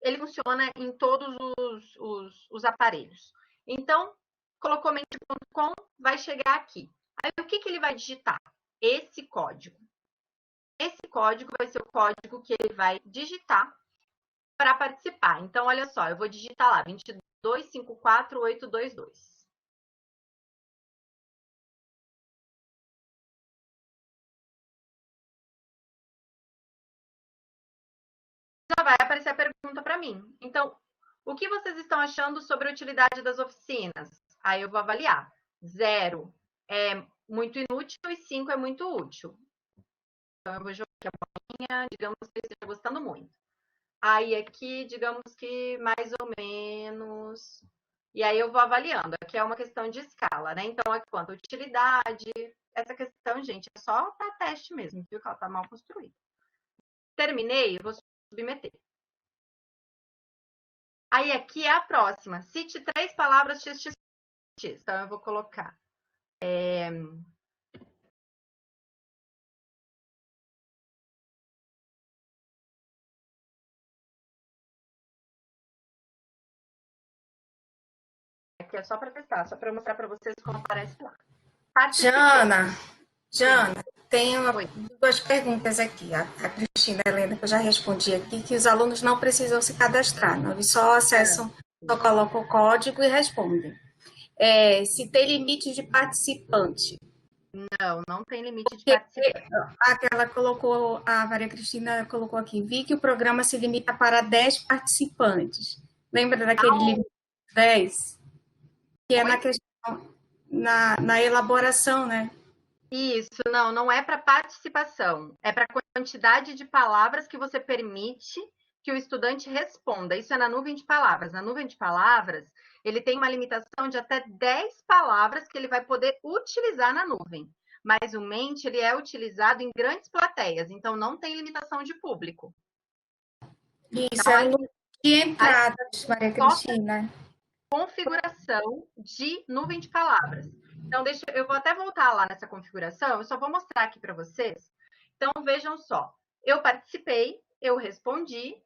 Ele funciona em todos os aparelhos. Então, colocou mente.com, vai chegar aqui. Aí, o que ele vai digitar? Esse código. Esse código vai ser o código que ele vai digitar para participar. Então, olha só, eu vou digitar lá, 2254822. Já vai aparecer a pergunta para mim. Então, o que vocês estão achando sobre a utilidade das oficinas? Aí eu vou avaliar. 0 é muito inútil e 5 é muito útil. Então, eu vou jogar aqui a bolinha, digamos que eu esteja gostando muito. Aí aqui, digamos que mais ou menos. E aí eu vou avaliando. Aqui é uma questão de escala, né? Então, aqui quanto utilidade. Essa questão, gente, é só para teste mesmo, viu? Que ela está mal construída. Terminei, eu vou submeter. Aí aqui é a próxima. Cite 3 palavras XXX. Então, eu vou colocar. Aqui é só para testar, só para mostrar para vocês como aparece lá. Jana, tem duas perguntas aqui. A Cristina Helena, que eu já respondi aqui, que os alunos não precisam se cadastrar, não, eles só acessam, só colocam o código e respondem. Se tem limite de participante. Não tem limite de participante. A Maria Cristina colocou aqui, vi que o programa se limita para 10 participantes. Lembra daquele limite de 10? Que é na questão, na elaboração, né? Isso, não é para participação, é para a quantidade de palavras que você permite que o estudante responda. Isso é na nuvem de palavras. Na nuvem de palavras, ele tem uma limitação de até 10 palavras que ele vai poder utilizar na nuvem. Mas o Mente, ele é utilizado em grandes plateias, então não tem limitação de público. Isso, então, é o de entradas, Maria Cristina. Configuração de nuvem de palavras. Então, eu vou até voltar lá nessa configuração, eu só vou mostrar aqui para vocês. Então, vejam só, eu participei, eu respondi,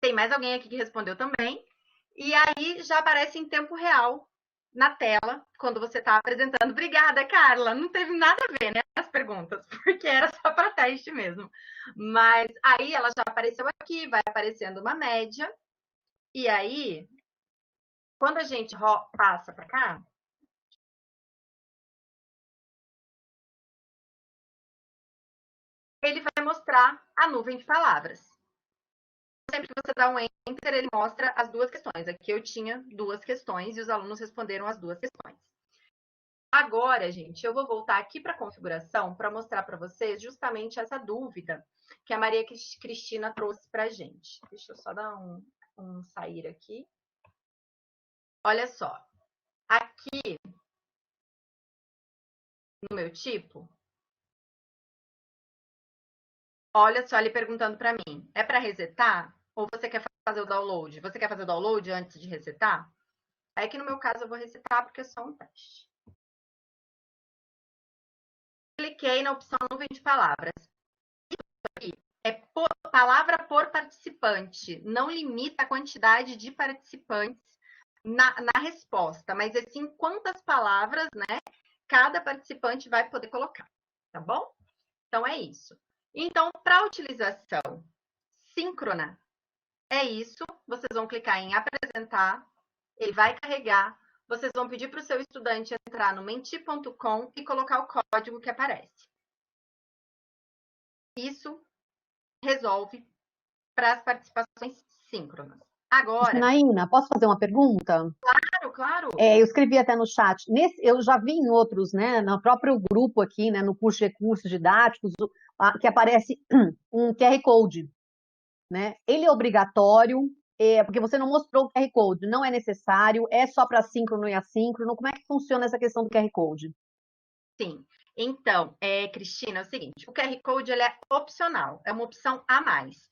tem mais alguém aqui que respondeu também, e aí já aparece em tempo real na tela, quando você está apresentando. Obrigada, Carla, não teve nada a ver, né, as perguntas, porque era só para teste mesmo. Mas aí ela já apareceu aqui, vai aparecendo uma média, e aí, quando a gente passa para cá, ele vai mostrar a nuvem de palavras. Sempre que você dá um enter, ele mostra as duas questões. Aqui eu tinha 2 questões e os alunos responderam as 2 questões. Agora, gente, eu vou voltar aqui para a configuração para mostrar para vocês justamente essa dúvida que a Maria Cristina trouxe para a gente. Deixa eu só dar um sair aqui. Olha só, aqui no meu tipo, olha só ele perguntando para mim, é para resetar ou você quer fazer o download? Você quer fazer o download antes de resetar? É que no meu caso eu vou resetar porque é só um teste. Cliquei na opção nuvem de palavras. É palavra por participante, não limita a quantidade de participantes na resposta, mas assim quantas palavras, né, cada participante vai poder colocar, tá bom? Então é isso. Então, para utilização síncrona, é isso. Vocês vão clicar em apresentar, ele vai carregar. Vocês vão pedir para o seu estudante entrar no menti.com e colocar o código que aparece. Isso resolve para as participações síncronas. Agora. Janaína, posso fazer uma pergunta? Claro, claro. Eu escrevi até no chat. Eu já vi em outros, né, no próprio grupo aqui, né, no curso de recursos didáticos, que aparece um QR Code, né? Ele é obrigatório, porque você não mostrou o QR Code, não é necessário, é só para síncrono e assíncrono. Como é que funciona essa questão do QR Code? Sim. Então, Cristina, é o seguinte, o QR Code ele é opcional, é uma opção a mais.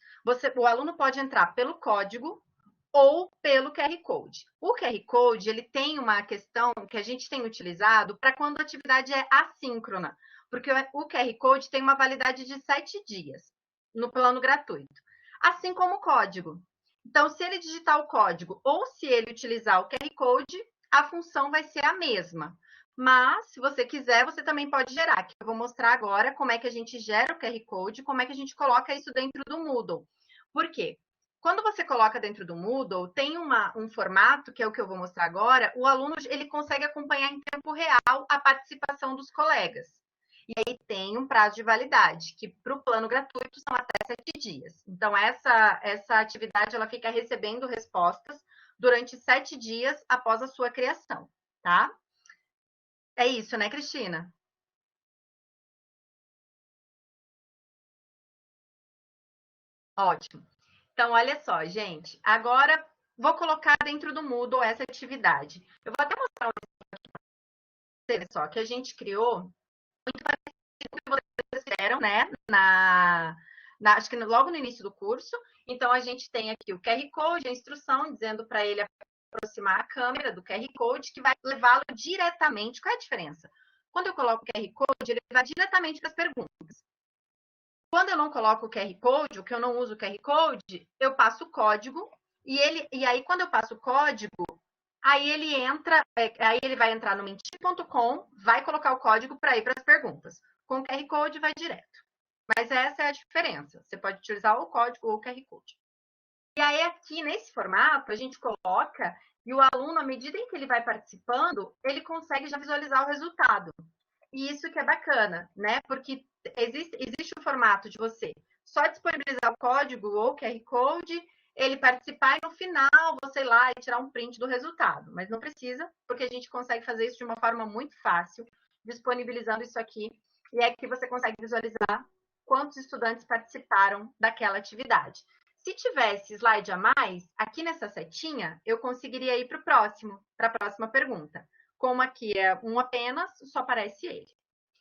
O aluno pode entrar pelo código ou pelo QR Code. O QR Code ele tem uma questão que a gente tem utilizado para quando a atividade é assíncrona, porque o QR Code tem uma validade de 7 dias no plano gratuito, assim como o código. Então, se ele digitar o código ou se ele utilizar o QR Code, a função vai ser a mesma. Mas, se você quiser, você também pode gerar, que eu vou mostrar agora como é que a gente gera o QR Code, como é que a gente coloca isso dentro do Moodle. Por quê? Quando você coloca dentro do Moodle, tem um formato, que é o que eu vou mostrar agora, o aluno ele consegue acompanhar em tempo real a participação dos colegas. E aí tem um prazo de validade, que para o plano gratuito são até 7 dias. Então, essa atividade ela fica recebendo respostas durante 7 dias após a sua criação, tá? É isso, né, Cristina? Ótimo. Então, olha só, gente. Agora, vou colocar dentro do Moodle essa atividade. Eu vou até mostrar olha só, que a gente criou muito parecido com o que vocês fizeram, né? Acho que logo no início do curso. Então, a gente tem aqui o QR Code, a instrução, dizendo para ele aproximar a câmera do QR Code, que vai levá-lo diretamente. Qual é a diferença? Quando eu coloco o QR Code, ele vai diretamente para as perguntas. Quando eu não coloco o QR Code, o que eu não uso o QR Code, eu passo o código e aí quando eu passo o código, aí ele vai entrar no menti.com, vai colocar o código para ir para as perguntas. Com o QR Code vai direto. Mas essa é a diferença. Você pode utilizar o código ou o QR Code. E aí aqui nesse formato a gente coloca e o aluno, à medida em que ele vai participando, ele consegue já visualizar o resultado. E isso que é bacana, né? Porque existe o formato de você só disponibilizar o código ou QR Code, ele participar e no final você ir lá e tirar um print do resultado. Mas não precisa, porque a gente consegue fazer isso de uma forma muito fácil, disponibilizando isso aqui. E é que você consegue visualizar quantos estudantes participaram daquela atividade. Se tivesse slide a mais, aqui nessa setinha, eu conseguiria ir para a próxima pergunta. Como aqui é um apenas, só aparece ele.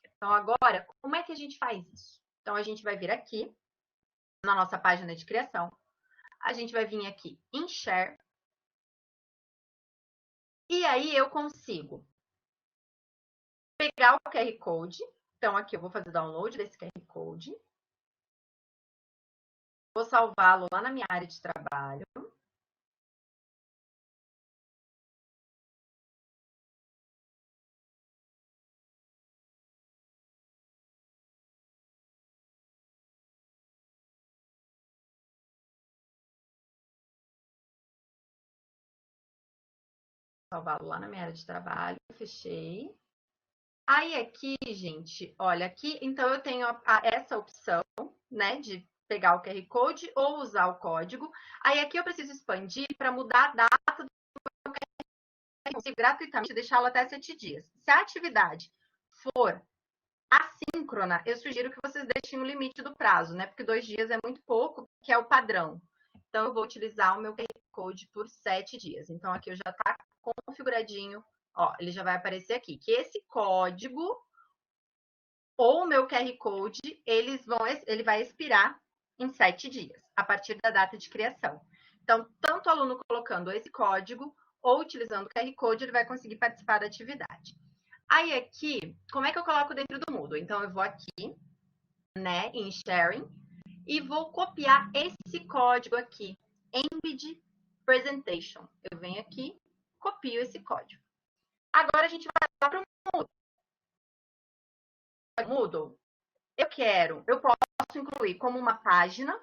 Então, agora, como é que a gente faz isso? Então, a gente vai vir aqui, na nossa página de criação. A gente vai vir aqui em Share. E aí, eu consigo pegar o QR Code. Então, aqui eu vou fazer download desse QR Code. Vou salvá-lo lá na minha área de trabalho. Salvá-lo lá na minha área de trabalho. Fechei. Aí aqui, gente, olha, aqui, então eu tenho essa opção, né, de pegar o QR Code ou usar o código. Aí aqui eu preciso expandir para mudar a data do consigo gratuitamente deixá-lo até 7 dias. Se a atividade for assíncrona, eu sugiro que vocês deixem o limite do prazo, né? Porque 2 dias é muito pouco, que é o padrão. Então, eu vou utilizar o meu QR Code por 7 dias. Então, aqui eu já está configuradinho. Ó, ele já vai aparecer aqui. Que esse código ou o meu QR Code, ele vai expirar em 7 dias, a partir da data de criação. Então, tanto o aluno colocando esse código ou utilizando o QR Code, ele vai conseguir participar da atividade. Aí aqui, como é que eu coloco dentro do Moodle? Então, eu vou aqui, né, em Sharing, e vou copiar esse código aqui, Embed Presentation. Eu venho aqui, copio esse código. Agora a gente vai lá para o Moodle. Eu posso incluir como uma página,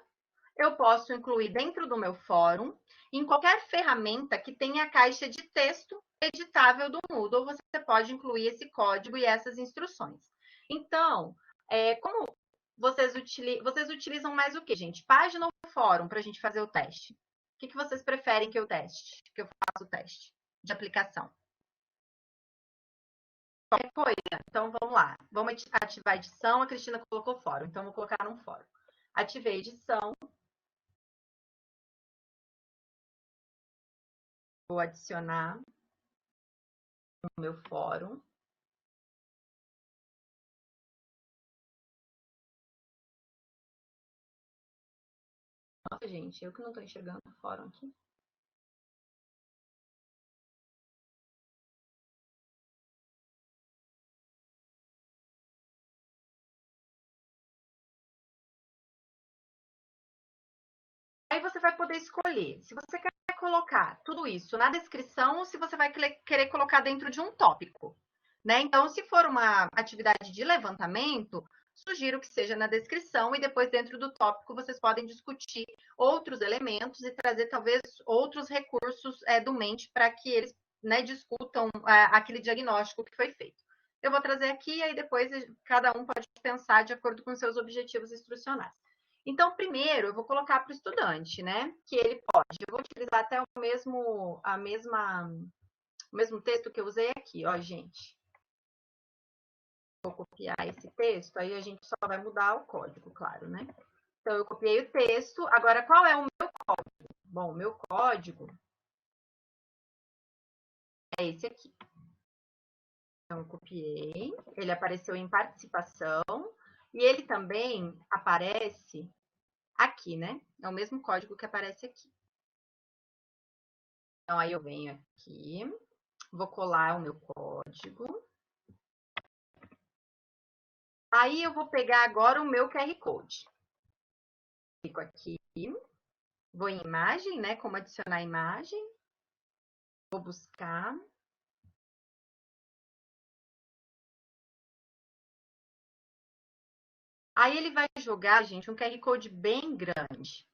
eu posso incluir dentro do meu fórum, em qualquer ferramenta que tenha a caixa de texto editável do Moodle, você pode incluir esse código e essas instruções. Então, como vocês utilizam mais o que, gente? Página ou fórum para a gente fazer o teste? O que vocês preferem que eu teste? Que eu faça o teste de aplicação? Qualquer coisa. Então, vamos lá. Vamos ativar a edição. A Cristina colocou fórum, então vou colocar um fórum. Ativei a edição. Vou adicionar no meu fórum. Nossa, gente, eu que não estou enxergando o fórum aqui. Aí você vai poder escolher se você quer colocar tudo isso na descrição ou se você vai querer colocar dentro de um tópico, né? Então, se for uma atividade de levantamento, sugiro que seja na descrição e depois dentro do tópico vocês podem discutir outros elementos e trazer talvez outros recursos do Menti para que eles, né, discutam aquele diagnóstico que foi feito. Eu vou trazer aqui e aí depois cada um pode pensar de acordo com seus objetivos instrucionais. Então, primeiro, eu vou colocar para o estudante, né? Que ele pode. Eu vou utilizar até o mesmo texto que eu usei aqui, ó, gente. Vou copiar esse texto, aí a gente só vai mudar o código, claro, né? Então, eu copiei o texto. Agora, qual é o meu código? Bom, o meu código é esse aqui. Então, eu copiei. Ele apareceu em participação. E ele também aparece aqui, né? É o mesmo código que aparece aqui. Então, aí eu venho aqui, vou colar o meu código. Aí eu vou pegar agora o meu QR Code. Fico aqui, vou em imagem, né? Como adicionar imagem. Vou buscar. Aí ele vai jogar, gente, um QR Code bem grande.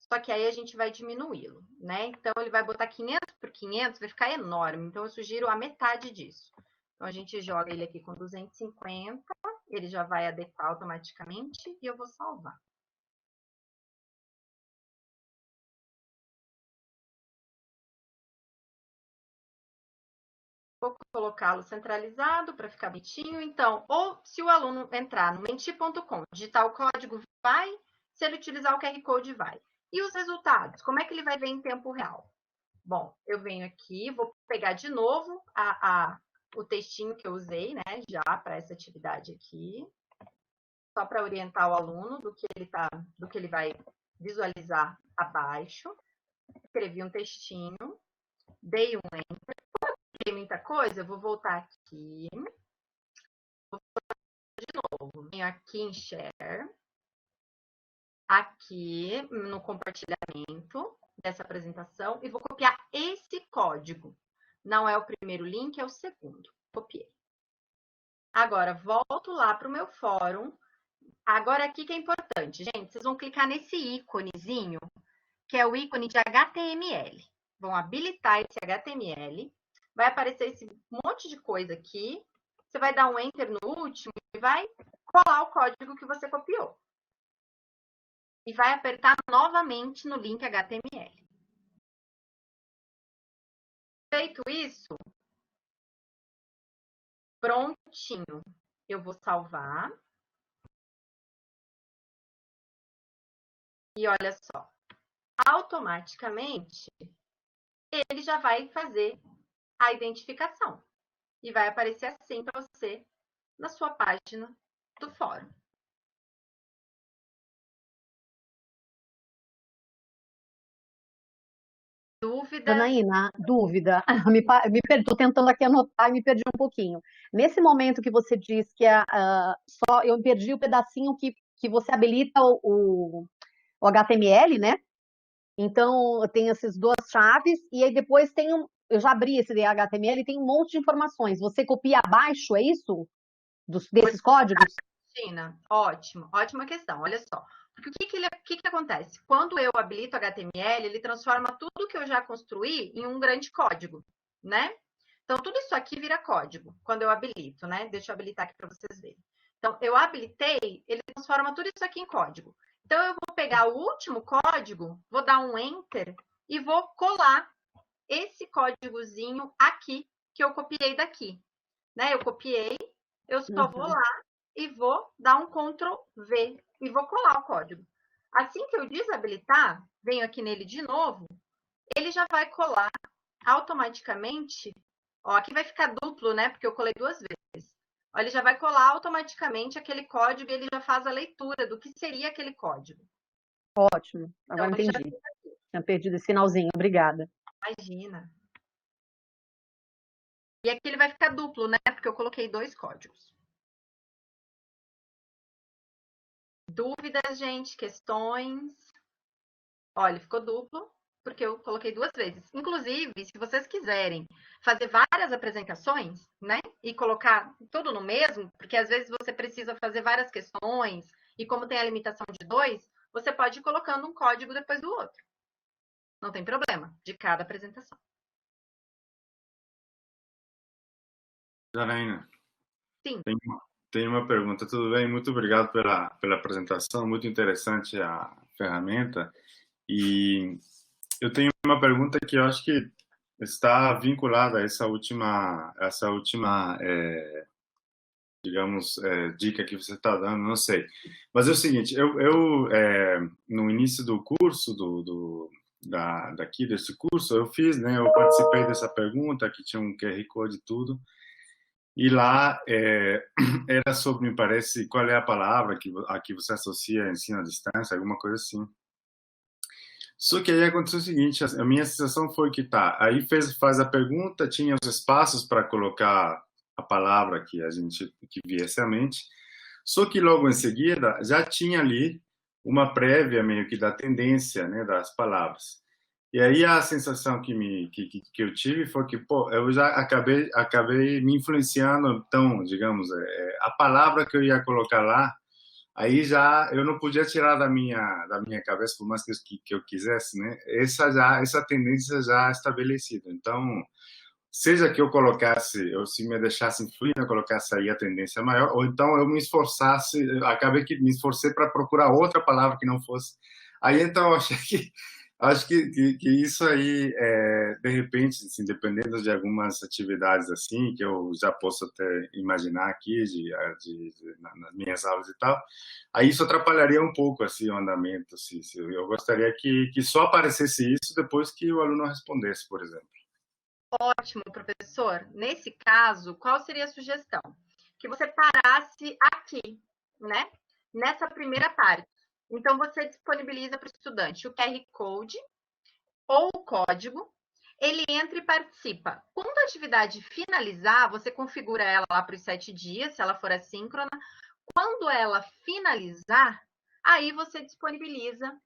Só que aí a gente vai diminuí-lo, né? Então, ele vai botar 500 por 500, vai ficar enorme. Então, eu sugiro a metade disso. Então, a gente joga ele aqui com 250, ele já vai adequar automaticamente e eu vou salvar. Vou colocá-lo centralizado para ficar bonitinho. Então, ou se o aluno entrar no menti.com, digitar o código, vai. Se ele utilizar o QR Code, vai. E os resultados? Como é que ele vai ver em tempo real? Bom, eu venho aqui, vou pegar de novo o textinho que eu usei, né, já para essa atividade aqui, só para orientar o aluno do que ele vai visualizar abaixo. Escrevi um textinho, dei um enter. Tem muita coisa, eu vou voltar aqui. Vou de novo. Venho aqui em Share. Aqui no compartilhamento dessa apresentação e vou copiar esse código. Não é o primeiro link, é o segundo. Copiei. Agora, volto lá para o meu fórum. Agora, aqui que é importante, gente, vocês vão clicar nesse íconezinho, que é o ícone de HTML. Vão habilitar esse HTML. Vai aparecer esse monte de coisa aqui. Você vai dar um Enter no último e vai colar o código que você copiou. E vai apertar novamente no link HTML. Feito isso, prontinho. Eu vou salvar. E olha só, automaticamente, ele já vai fazer a identificação. E vai aparecer assim para você na sua página do fórum. Dúvida? Janaína, dúvida. Me perdi, estou tentando aqui anotar e me perdi um pouquinho. Nesse momento que você diz que só eu perdi o pedacinho que você habilita o HTML, né? Então, eu tenho essas duas chaves, e aí depois eu já abri esse HTML e tem um monte de informações. Você copia abaixo, é isso? Desses códigos? Cristina, ótimo, ótima questão. Olha só. Porque o que acontece? Quando eu habilito HTML, ele transforma tudo que eu já construí em um grande código, né? Então, tudo isso aqui vira código quando eu habilito, né? Deixa eu habilitar aqui para vocês verem. Então, eu habilitei, ele transforma tudo isso aqui em código. Então, eu vou pegar o último código, vou dar um Enter e vou colar esse códigozinho aqui que eu copiei daqui. Né? Eu copiei, eu só vou lá e vou dar um Ctrl V e vou colar o código. Assim que eu desabilitar, venho aqui nele de novo, ele já vai colar automaticamente. Ó, aqui vai ficar duplo, né? Porque eu colei 2 vezes. Ó, ele já vai colar automaticamente aquele código e ele já faz a leitura do que seria aquele código. Ótimo, agora Então, entendi. Tinha perdido esse finalzinho, obrigada. Imagina. E aqui ele vai ficar duplo, né? Porque eu coloquei 2 códigos. Dúvidas, gente? Questões? Olha, ficou duplo, porque eu coloquei 2 vezes. Inclusive, se vocês quiserem fazer várias apresentações, né? E colocar tudo no mesmo, porque às vezes você precisa fazer várias questões, e como tem a limitação de 2, você pode ir colocando um código depois do outro. Não tem problema, de cada apresentação. Janaína, Sim. Tem uma pergunta. Tudo bem? Muito obrigado pela apresentação, muito interessante a ferramenta. E eu tenho uma pergunta que eu acho que está vinculada a essa última digamos, dica que você está dando, não sei. Mas é o seguinte, no início do curso, daqui desse curso, eu fiz, né, eu participei dessa pergunta, que tinha um QR Code e tudo, e lá era sobre, me parece, qual é a palavra a que você associa ensino à distância, alguma coisa assim. Só que aí aconteceu o seguinte, a minha sensação foi que aí faz a pergunta, tinha os espaços para colocar a palavra que viesse à mente, só que logo em seguida já tinha ali uma prévia meio que da tendência, né, das palavras. E aí a sensação que eu tive foi que, pô, eu já acabei me influenciando, então, digamos, a palavra que eu ia colocar lá, aí já eu não podia tirar da minha cabeça, por mais que eu quisesse, né? Essa tendência já estabelecida. Então, seja que eu colocasse, ou se me deixasse influir, eu colocasse aí a tendência maior, ou então eu me esforçasse, acabei que me esforcei para procurar outra palavra que não fosse. Aí então eu acho que isso aí, de repente, assim, dependendo de algumas atividades assim, que eu já posso até imaginar aqui, nas minhas aulas e tal, aí isso atrapalharia um pouco assim, o andamento. Eu gostaria que só aparecesse isso depois que o aluno respondesse, por exemplo. Ótimo, professor. Nesse caso, qual seria a sugestão? Que você parasse aqui, né? Nessa primeira parte. Então, você disponibiliza para o estudante o QR Code ou o código, ele entra e participa. Quando a atividade finalizar, você configura ela lá para os 7 dias, se ela for assíncrona. Quando ela finalizar, aí você disponibiliza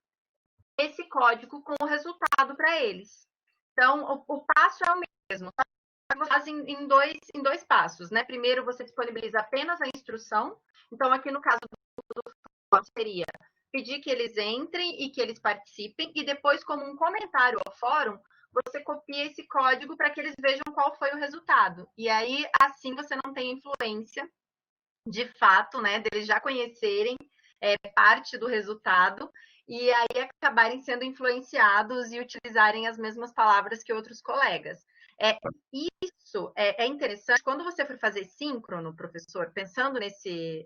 esse código com o resultado para eles. Então, o passo é o mesmo, você faz em dois passos, né? Primeiro, você disponibiliza apenas a instrução. Então, aqui no caso do seria pedir que eles entrem e que eles participem, e depois, como um comentário ao fórum, você copia esse código para que eles vejam qual foi o resultado. E aí, assim, você não tem influência, de fato, né, deles já conhecerem parte do resultado, e aí acabarem sendo influenciados e utilizarem as mesmas palavras que outros colegas. Isso é interessante. Quando você for fazer síncrono, professor, pensando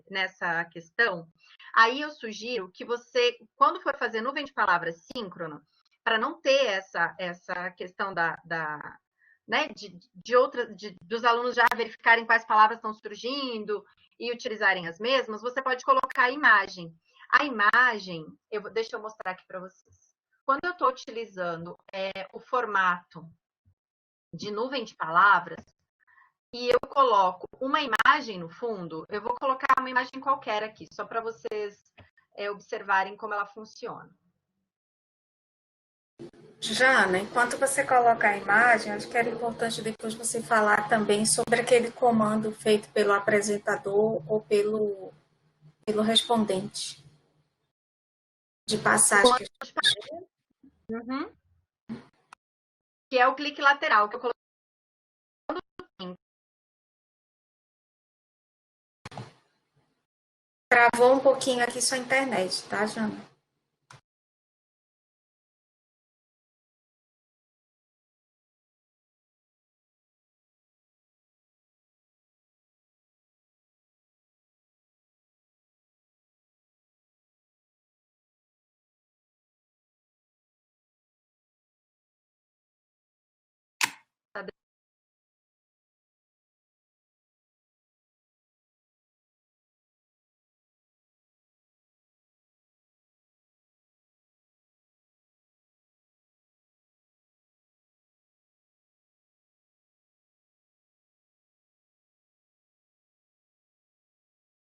nessa questão, aí eu sugiro que você, quando for fazer nuvem de palavras síncrono, para não ter essa questão né, dos alunos já verificarem quais palavras estão surgindo e utilizarem as mesmas, você pode colocar a imagem. A imagem, deixa eu mostrar aqui para vocês. Quando eu estou utilizando o formato de nuvem de palavras e eu coloco uma imagem no fundo, eu vou colocar uma imagem qualquer aqui, só para vocês observarem como ela funciona. Jana, enquanto você coloca a imagem, acho que era importante depois você falar também sobre aquele comando feito pelo apresentador ou pelo respondente de passagem. Uhum. Que é o clique lateral, que eu coloquei. Travou um pouquinho aqui sua internet, tá, Jana?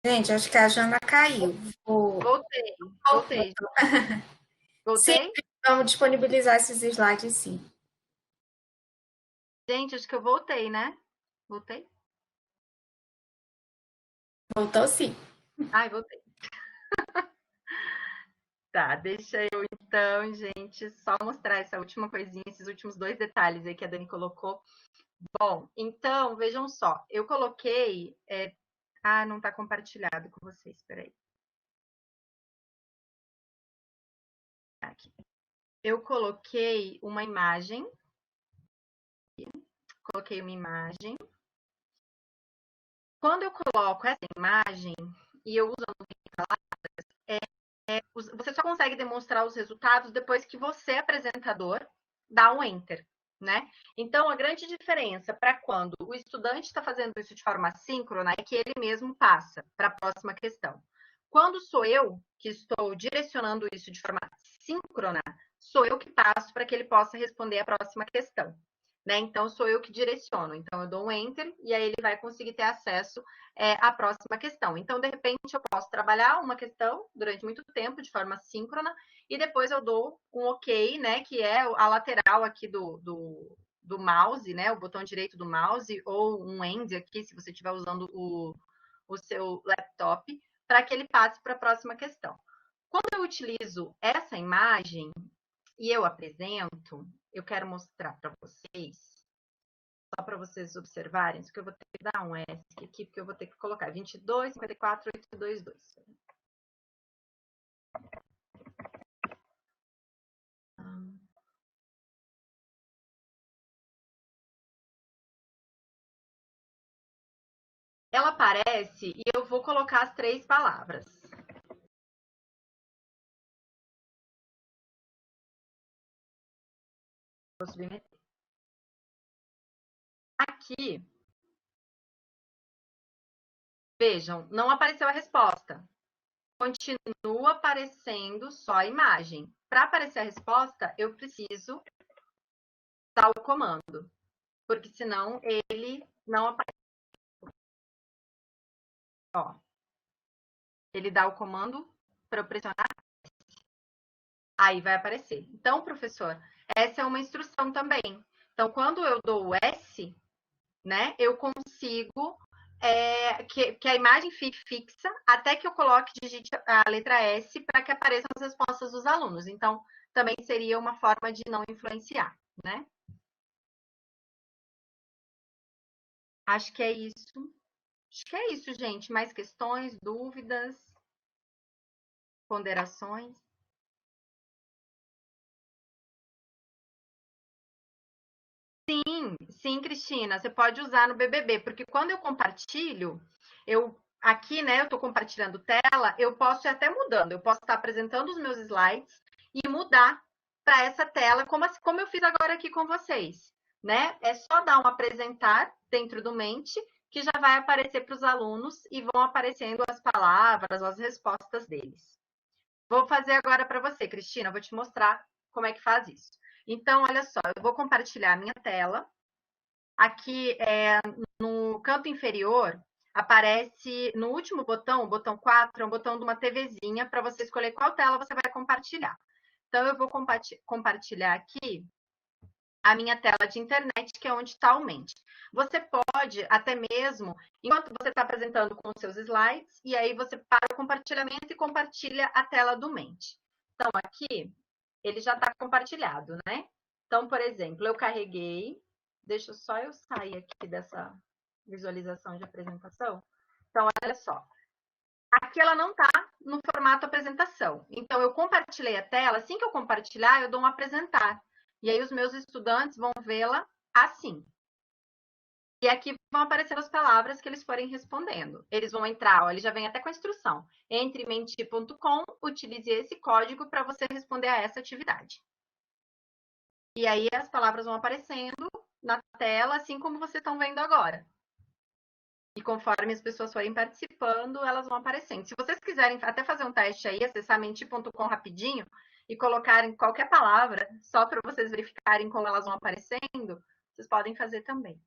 Gente, acho que a Jana caiu. Voltei. Voltei? Sim, vamos disponibilizar esses slides, sim. Gente, acho que eu voltei, né? Voltei? Voltou, sim. Ai, voltei. Tá, deixa eu então, gente, só mostrar essa última coisinha, esses últimos 2 detalhes aí que a Dani colocou. Bom, então, vejam só, eu coloquei... não está compartilhado com vocês, peraí. Aqui. Eu coloquei uma imagem. Coloquei uma imagem. Quando eu coloco essa imagem e eu uso a nuvem de palavras, você só consegue demonstrar os resultados depois que você, apresentador, dá um Enter, né? Então, a grande diferença para quando o estudante está fazendo isso de forma síncrona é que ele mesmo passa para a próxima questão. Quando sou eu que estou direcionando isso de forma síncrona, sou eu que passo para que ele possa responder a próxima questão. Né? Então, sou eu que direciono. Então, eu dou um Enter e aí ele vai conseguir ter acesso à próxima questão. Então, de repente, eu posso trabalhar uma questão durante muito tempo, de forma síncrona, e depois eu dou um OK, né? Que é a lateral aqui do mouse, né? O botão direito do mouse, ou um End aqui, se você estiver usando o seu laptop, para que ele passe para a próxima questão. Quando eu utilizo essa imagem e eu apresento, eu quero mostrar para vocês, só para vocês observarem, isso que eu vou ter que dar um ESC aqui, porque eu vou ter que colocar 22, 54, 822. Ela aparece e eu vou colocar as 3 palavras. Vou submeter. Aqui, vejam, não apareceu a resposta. Continua aparecendo só a imagem. Para aparecer a resposta, eu preciso dar o comando, porque senão ele não aparece. Ó, ele dá o comando para eu pressionar, aí vai aparecer. Então, professor, essa é uma instrução também. Então, quando eu dou o S, né, eu consigo que a imagem fique fixa até que eu coloque, digite a letra S para que apareçam as respostas dos alunos. Então, também seria uma forma de não influenciar, né? Acho que é isso. Acho que é isso, gente. Mais questões, dúvidas, ponderações? Sim, Sim, Cristina, você pode usar no BBB, porque quando eu compartilho, aqui, né, eu estou compartilhando tela, eu posso ir até mudando, eu posso estar apresentando os meus slides e mudar para essa tela, como eu fiz agora aqui com vocês, né? É só dar um apresentar dentro do Mente, que já vai aparecer para os alunos e vão aparecendo as palavras, as respostas deles. Vou fazer agora para você, Cristina, vou te mostrar como é que faz isso. Então, olha só, eu vou compartilhar a minha tela. Aqui, no canto inferior, aparece no último botão, o botão 4, é um botão de uma TVzinha para você escolher qual tela você vai compartilhar. Então, eu vou compartilhar aqui a minha tela de internet, que é onde está o Mente. Você pode, até mesmo, enquanto você está apresentando com os seus slides, e aí você para o compartilhamento e compartilha a tela do Mente. Então, aqui, ele já está compartilhado, né? Então, por exemplo, eu carreguei, deixa só eu sair aqui dessa visualização de apresentação. Então, olha só. Aqui ela não está no formato apresentação. Então, eu compartilhei a tela. Assim que eu compartilhar, eu dou um apresentar. E aí, os meus estudantes vão vê-la assim. E aqui vão aparecer as palavras que eles forem respondendo. Eles vão entrar, ó, ele já vem até com a instrução. Entre menti.com, utilize esse código para você responder a essa atividade. E aí, as palavras vão aparecendo na tela, assim como vocês estão vendo agora. E conforme as pessoas forem participando, elas vão aparecendo. Se vocês quiserem até fazer um teste aí, acessar menti.com rapidinho e colocarem qualquer palavra, só para vocês verificarem como elas vão aparecendo, vocês podem fazer também.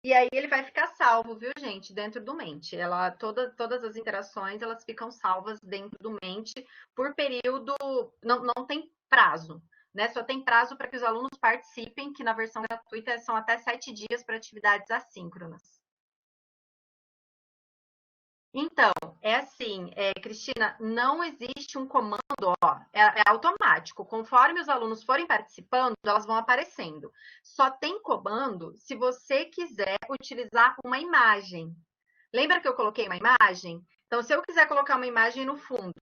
E aí ele vai ficar salvo, viu, gente, dentro do Mente. Todas as interações, elas ficam salvas dentro do Mente por período, não tem prazo. Né? Só tem prazo para que os alunos participem, que na versão gratuita são até 7 dias para atividades assíncronas. Então, é assim, Cristina, não existe um comando, ó, é automático. Conforme os alunos forem participando, elas vão aparecendo. Só tem comando se você quiser utilizar uma imagem. Lembra que eu coloquei uma imagem? Então, se eu quiser colocar uma imagem no fundo,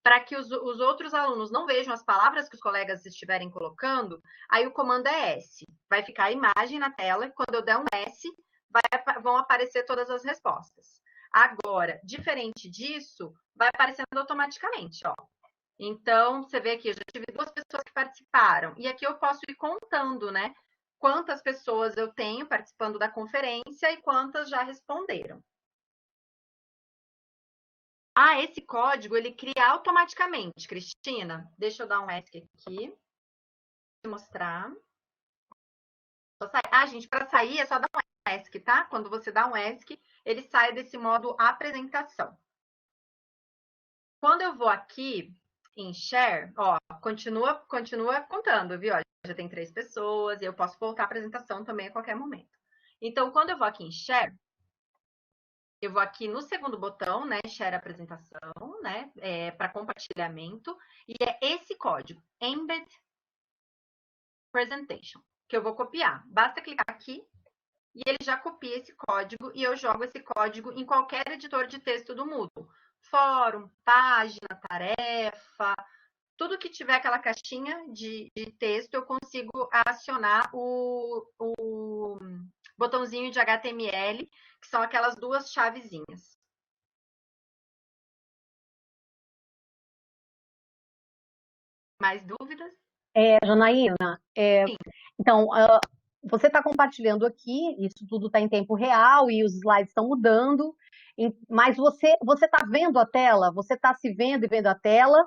para que os outros alunos não vejam as palavras que os colegas estiverem colocando, aí o comando é S. Vai ficar a imagem na tela, e quando eu der um S, vão aparecer todas as respostas. Agora, diferente disso, vai aparecendo automaticamente, ó. Então, você vê aqui, eu já tive 2 pessoas que participaram, e aqui eu posso ir contando, né? Quantas pessoas eu tenho participando da conferência e quantas já responderam. Ah, esse código, ele cria automaticamente, Cristina. Deixa eu dar um ESC aqui. Vou te mostrar. Ah, gente, para sair é só dar um ESC, tá? Quando você dá um ESC, ele sai desse modo apresentação. Quando eu vou aqui em Share, ó, continua contando, viu? Ó, já tem 3 pessoas, e eu posso voltar a apresentação também a qualquer momento. Então, quando eu vou aqui em Share, eu vou aqui no segundo botão, né, Share apresentação, né, para compartilhamento, e é esse código, Embed Presentation, que eu vou copiar. Basta clicar aqui e ele já copia esse código e eu jogo esse código em qualquer editor de texto do Moodle. Fórum, página, tarefa, tudo que tiver aquela caixinha de texto, eu consigo acionar o botãozinho de HTML, que são aquelas 2 chavezinhas. Mais dúvidas? Janaína, então, você está compartilhando aqui, isso tudo está em tempo real e os slides estão mudando, mas você está vendo a tela? Você está se vendo e vendo a tela?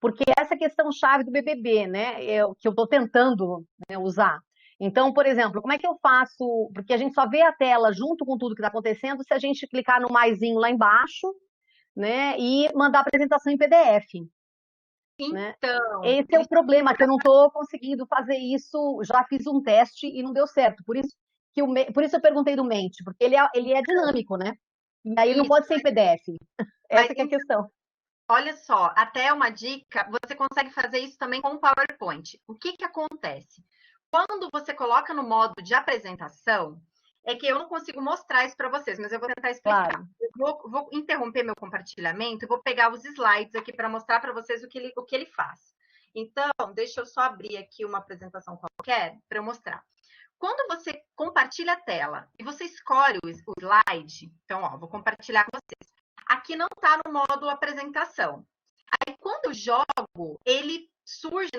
Porque essa é a questão chave do BBB, né, que eu estou tentando, né, usar. Então, por exemplo, como é que eu faço? Porque a gente só vê a tela junto com tudo que está acontecendo se a gente clicar no maisinho lá embaixo, né, e mandar a apresentação em PDF. Né? Então, Esse é o problema, que eu não estou conseguindo fazer isso. Já fiz um teste e não deu certo. Por isso eu perguntei do Mente, porque ele é dinâmico, né? E aí não pode ser em PDF. Essa que é a questão. Olha só, até uma dica, você consegue fazer isso também com o PowerPoint. O que acontece? Quando você coloca no modo de apresentação, é que eu não consigo mostrar isso para vocês, mas eu vou tentar explicar. Claro. Eu vou interromper meu compartilhamento e vou pegar os slides aqui para mostrar para vocês o que ele faz. Então, deixa eu só abrir aqui uma apresentação qualquer para eu mostrar. Quando você compartilha a tela e você escolhe o slide, então, ó, vou compartilhar com vocês. Aqui não está no módulo apresentação. Aí, quando eu jogo, ele surge,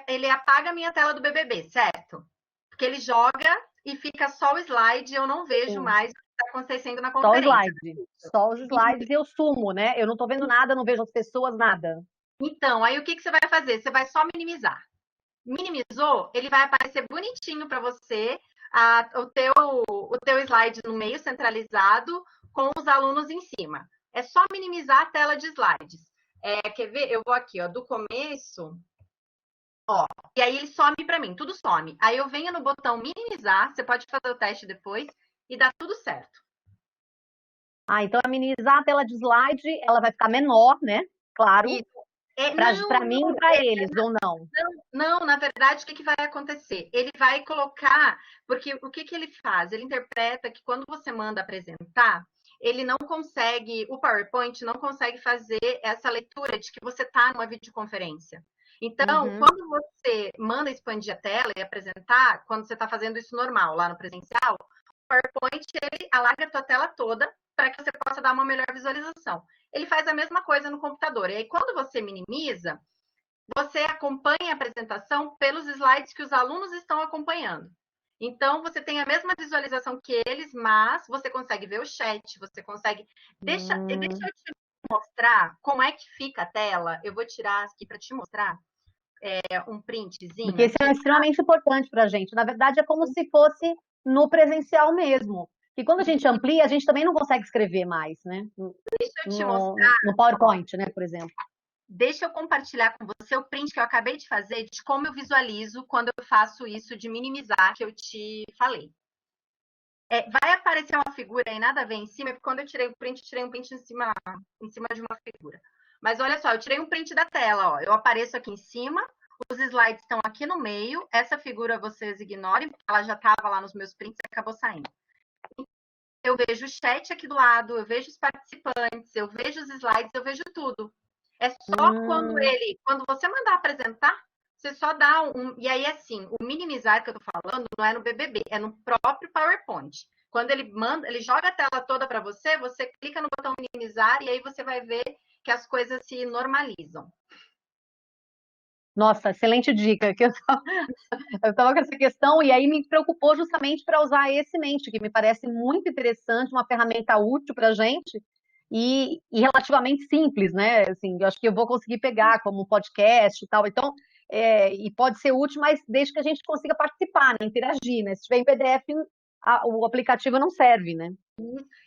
ele apaga a minha tela do BBB, certo? Porque ele joga e fica só o slide, eu não vejo mais o que está acontecendo na conferência. Só os slides e eu sumo, né? Eu não estou vendo nada, não vejo as pessoas, nada. Então, aí o que você vai fazer? Você vai só minimizar. Minimizou, ele vai aparecer bonitinho para você, o teu slide no meio centralizado com os alunos em cima. É só minimizar a tela de slides. Quer ver? Eu vou aqui, ó, do começo, ó, e aí ele some para mim, tudo some. Aí eu venho no botão minimizar, você pode fazer o teste depois e dá tudo certo. Então a minimizar a tela de slide, ela vai ficar menor, né? Claro. Para mim e para eles, ou não? Não, na verdade, o que vai acontecer? Ele vai colocar, porque o que ele faz? Ele interpreta que quando você manda apresentar, ele não consegue, o PowerPoint não consegue fazer essa leitura de que você está numa videoconferência. Então, quando você manda expandir a tela e apresentar, quando você está fazendo isso normal, lá no presencial, o PowerPoint, ele alarga a tua tela toda para que você possa dar uma melhor visualização. Ele faz a mesma coisa no computador. E aí, quando você minimiza, você acompanha a apresentação pelos slides que os alunos estão acompanhando. Então, você tem a mesma visualização que eles, mas você consegue ver o chat, você consegue... Deixa eu te mostrar como é que fica a tela. Eu vou tirar aqui para te mostrar um printzinho. Porque isso é extremamente importante para a gente. Na verdade, é como se fosse no presencial mesmo. E quando a gente amplia, a gente também não consegue escrever mais, né? Deixa eu te mostrar. No PowerPoint, né, por exemplo. Deixa eu compartilhar com você o print que eu acabei de fazer de como eu visualizo quando eu faço isso de minimizar que eu te falei. Vai aparecer uma figura aí, nada a ver em cima, porque quando eu tirei um print em cima de uma figura. Mas olha só, eu tirei um print da tela, ó. Eu apareço aqui em cima, os slides estão aqui no meio, essa figura vocês ignorem, porque ela já estava lá nos meus prints e acabou saindo. Eu vejo o chat aqui do lado, eu vejo os participantes, eu vejo os slides, eu vejo tudo. É só quando você mandar apresentar, você só dá e aí, assim, o minimizar que eu tô falando não é no BBB, é no próprio PowerPoint. Quando ele joga a tela toda para você, você clica no botão minimizar e aí você vai ver que as coisas se normalizam. Nossa, excelente dica. Que eu estava com essa questão e aí me preocupou justamente para usar esse Mente, que me parece muito interessante, uma ferramenta útil para a gente e relativamente simples, né? Assim, eu acho que eu vou conseguir pegar como podcast e tal. Então, e pode ser útil, mas desde que a gente consiga participar, né? Interagir, né? Se tiver em PDF, o aplicativo não serve, né?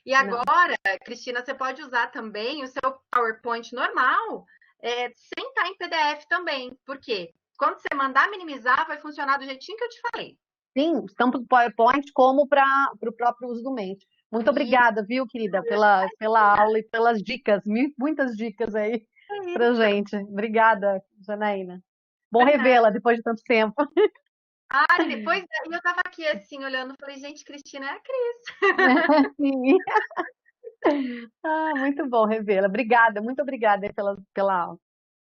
E agora, Cristina, você pode usar também o seu PowerPoint normal, sem estar em PDF também. Por quê? Quando você mandar minimizar, vai funcionar do jeitinho que eu te falei. Sim, tanto para o PowerPoint como para o próprio uso do Mente. Muito obrigada, viu, querida, pela aula e pelas dicas, muitas dicas aí pra gente. Obrigada, Janaína. Bom revê-la depois de tanto tempo. Depois eu estava aqui assim, olhando, falei, gente, Cristina é a Cris. Sim. Muito bom revê-la. Obrigada, muito obrigada pela aula.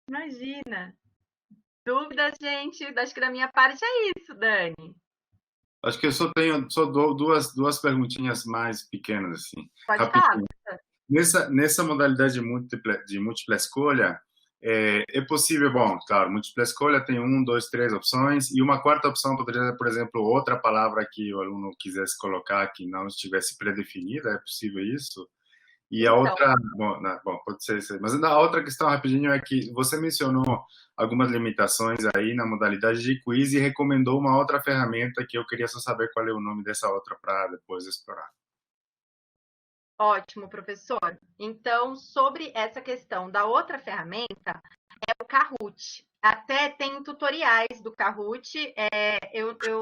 Imagina. Dúvidas, gente? Acho que da minha parte é isso, Dani. Acho que eu só tenho duas perguntinhas mais pequenas, assim. Pode falar. Nessa modalidade de múltipla escolha, é possível, bom, claro, múltipla escolha tem 1, 2, 3 opções, e uma quarta opção poderia ser, por exemplo, outra palavra que o aluno quisesse colocar que não estivesse pré-definida, é possível isso? E a outra, bom, pode ser isso. Mas a outra questão rapidinho é que você mencionou algumas limitações aí na modalidade de quiz e recomendou uma outra ferramenta que eu queria só saber qual é o nome dessa outra para depois explorar. Ótimo, professor. Então, sobre essa questão da outra ferramenta, é o Kahoot. Até tem tutoriais do Kahoot.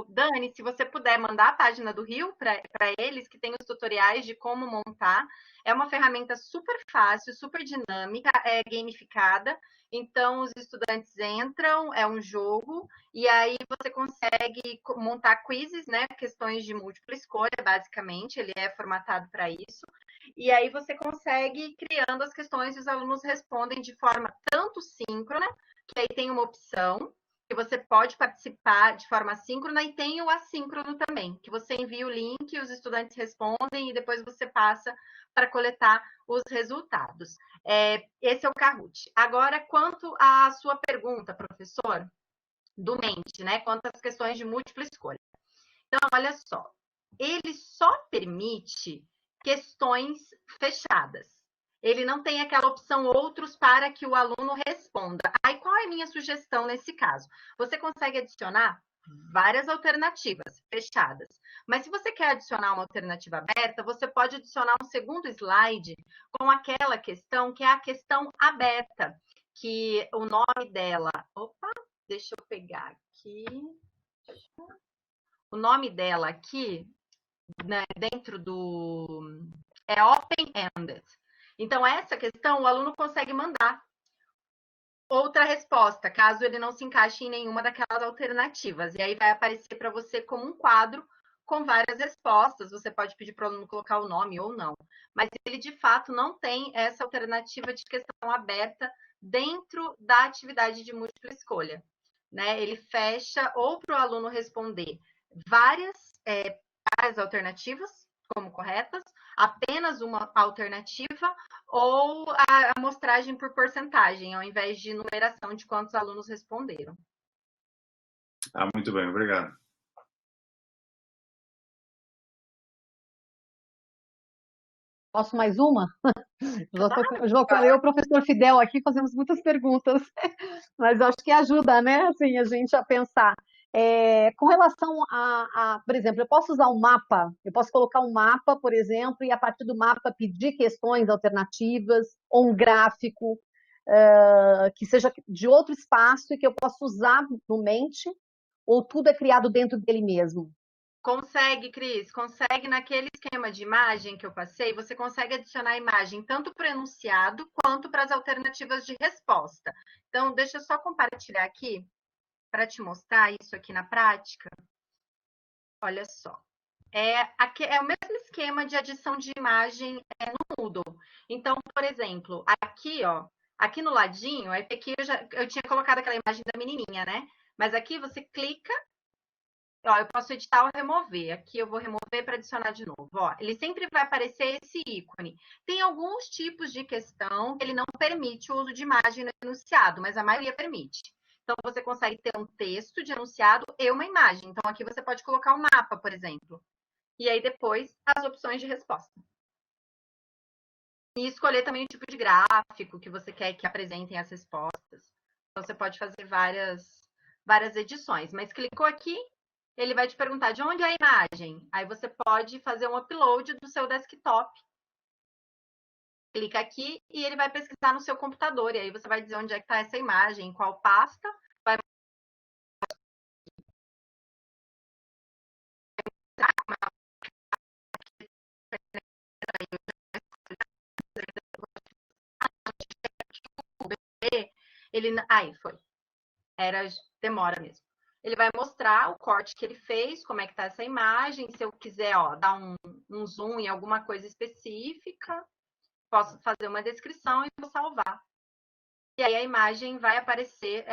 Dani, se você puder mandar a página do Rio para eles, que tem os tutoriais de como montar. É uma ferramenta super fácil, super dinâmica, gamificada. Então, os estudantes entram, é um jogo, e aí você consegue montar quizzes, né? Questões de múltipla escolha, basicamente. Ele é formatado para isso. E aí você consegue ir criando as questões e os alunos respondem de forma tanto síncrona que aí tem uma opção que você pode participar de forma assíncrona e tem o assíncrono também, que você envia o link, os estudantes respondem e depois você passa para coletar os resultados. Esse é o Kahoot. Agora, quanto à sua pergunta, professor, do Mente, né? Quanto às questões de múltipla escolha. Então, olha só, ele só permite questões fechadas. Ele não tem aquela opção outros para que o aluno responda. Aí, qual é a minha sugestão nesse caso? Você consegue adicionar várias alternativas fechadas. Mas se você quer adicionar uma alternativa aberta, você pode adicionar um segundo slide com aquela questão que é a questão aberta, que o nome dela... Opa, deixa eu pegar aqui. O nome dela aqui, né, dentro do... é open-ended. Então, essa questão, o aluno consegue mandar outra resposta, caso ele não se encaixe em nenhuma daquelas alternativas. E aí vai aparecer para você como um quadro com várias respostas. Você pode pedir para o aluno colocar o nome ou não. Mas ele, de fato, não tem essa alternativa de questão aberta dentro da atividade de múltipla escolha. Né? Ele fecha ou para o aluno responder várias alternativas como corretas, apenas uma alternativa, ou a amostragem por porcentagem, ao invés de numeração de quantos alunos responderam. Muito bem, obrigado. Posso mais uma? Claro. Eu e o professor Fidel aqui fazemos muitas perguntas, mas acho que ajuda, né, assim, a gente a pensar. Com relação por exemplo, eu posso usar um mapa, eu posso colocar um mapa, por exemplo, e a partir do mapa pedir questões alternativas, ou um gráfico, que seja de outro espaço e que eu possa usar no Mente, ou tudo é criado dentro dele mesmo? Consegue, Cris, consegue naquele esquema de imagem que eu passei, você consegue adicionar a imagem tanto para o enunciado quanto para as alternativas de resposta. Então, deixa eu só compartilhar aqui para te mostrar isso aqui na prática. Olha só. É o mesmo esquema de adição de imagem no Moodle. Então, por exemplo, aqui, ó, aqui no ladinho, aqui eu tinha colocado aquela imagem da menininha, né? Mas aqui você clica, ó, eu posso editar ou remover. Aqui eu vou remover para adicionar de novo. Ó, ele sempre vai aparecer esse ícone. Tem alguns tipos de questão que ele não permite o uso de imagem no enunciado, mas a maioria permite. Então, você consegue ter um texto de enunciado e uma imagem. Então, aqui você pode colocar um mapa, por exemplo. E aí, depois, as opções de resposta. E escolher também o tipo de gráfico que você quer que apresentem as respostas. Então, você pode fazer várias edições. Mas clicou aqui, ele vai te perguntar de onde é a imagem. Aí você pode fazer um upload do seu desktop. Clica aqui e ele vai pesquisar no seu computador. E aí você vai dizer onde é que está essa imagem, em qual pasta. Vai ele... Aí, foi. Demora mesmo. Ele vai mostrar o corte que ele fez, como é que tá essa imagem. Se eu quiser, ó, dar um zoom em alguma coisa específica, posso fazer uma descrição e vou salvar. E aí a imagem vai aparecer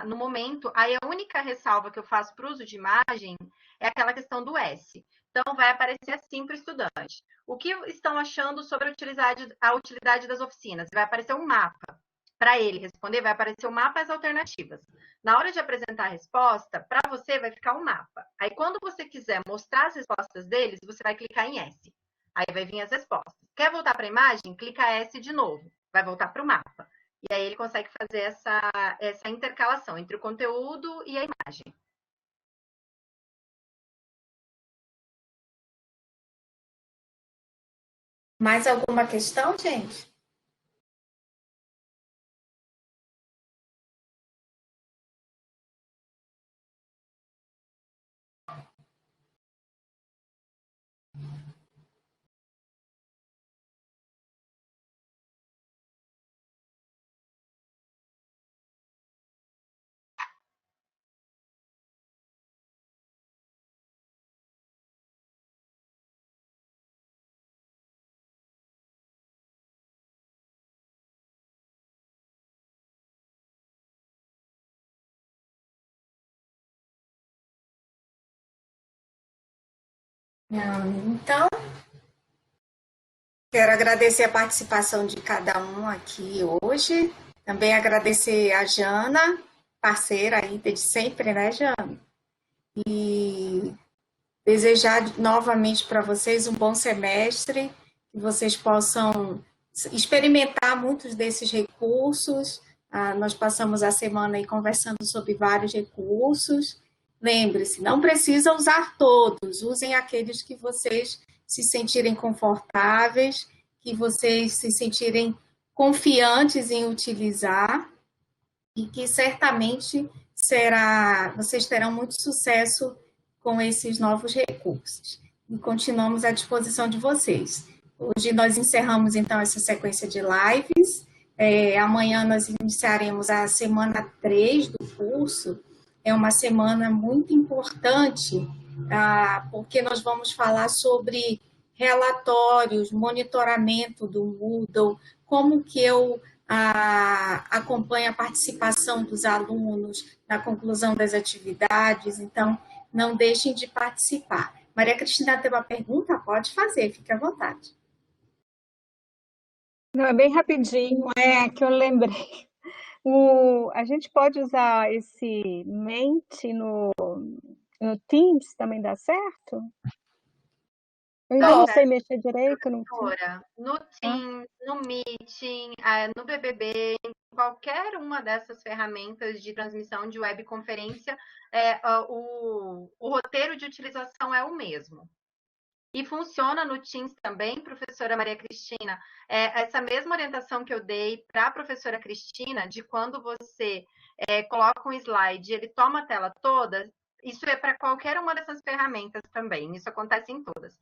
no momento. Aí a única ressalva que eu faço para o uso de imagem é aquela questão do S. Então, vai aparecer assim para o estudante. O que estão achando sobre a utilidade das oficinas? Vai aparecer um mapa. Para ele responder, vai aparecer o mapa e as alternativas. Na hora de apresentar a resposta, para você vai ficar um mapa. Aí, quando você quiser mostrar as respostas deles, você vai clicar em S. Aí vai vir as respostas. Quer voltar para a imagem? Clica S de novo. Vai voltar para o mapa. E aí ele consegue fazer essa intercalação entre o conteúdo e a imagem. Mais alguma questão, gente? Então, quero agradecer a participação de cada um aqui hoje. Também agradecer a Jana, parceira aí de sempre, né, Jana? E desejar novamente para vocês um bom semestre, que vocês possam experimentar muitos desses recursos. Nós passamos a semana aí conversando sobre vários recursos. Lembre-se, não precisa usar todos, usem aqueles que vocês se sentirem confortáveis, que vocês se sentirem confiantes em utilizar e que certamente vocês terão muito sucesso com esses novos recursos. E continuamos à disposição de vocês. Hoje nós encerramos, então, essa sequência de lives. Amanhã nós iniciaremos a semana 3 do curso. É uma semana muito importante, porque nós vamos falar sobre relatórios, monitoramento do Moodle, como que eu acompanho a participação dos alunos na conclusão das atividades. Então, não deixem de participar. Maria Cristina tem uma pergunta? Pode fazer, fique à vontade. Não, é bem rapidinho, que eu lembrei. A gente pode usar esse Mente no Teams, também dá certo? Eu ainda não sei mexer direito no Teams. No Teams, no Meeting, no BBB, em qualquer uma dessas ferramentas de transmissão de webconferência, o roteiro de utilização é o mesmo. E funciona no Teams também, professora Maria Cristina, essa mesma orientação que eu dei para a professora Cristina, de quando você coloca um slide e ele toma a tela toda, isso é para qualquer uma dessas ferramentas também, isso acontece em todas.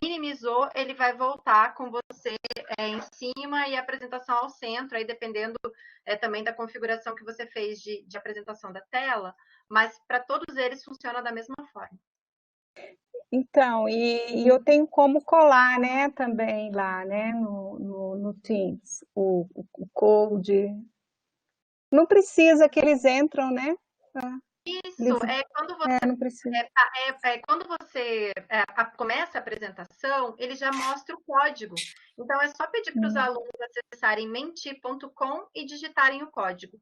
Minimizou, ele vai voltar com você em cima e a apresentação ao centro, aí dependendo também da configuração que você fez de apresentação da tela, mas para todos eles funciona da mesma forma. Então, e eu tenho como colar, né, também lá, né, no Teams, o code. Não precisa que eles entram, né? Isso, quando você, não precisa. Quando você começa a apresentação, ele já mostra o código. Então, é só pedir para os alunos acessarem menti.com e digitarem o código.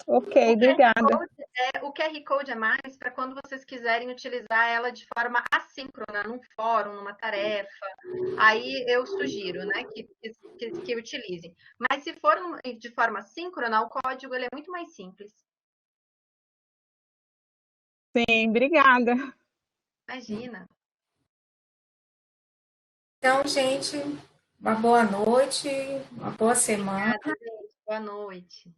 Ok, obrigada. O QR Code é mais para quando vocês quiserem utilizar ela de forma assíncrona, num fórum, numa tarefa. Aí eu sugiro, né, que utilizem. Mas se for de forma síncrona, o código ele é muito mais simples. Sim, obrigada. Imagina. Então, gente, uma boa noite, uma boa semana. Obrigada, gente. Boa noite.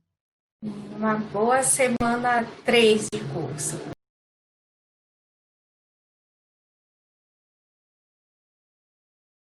Uma boa semana 3 de curso.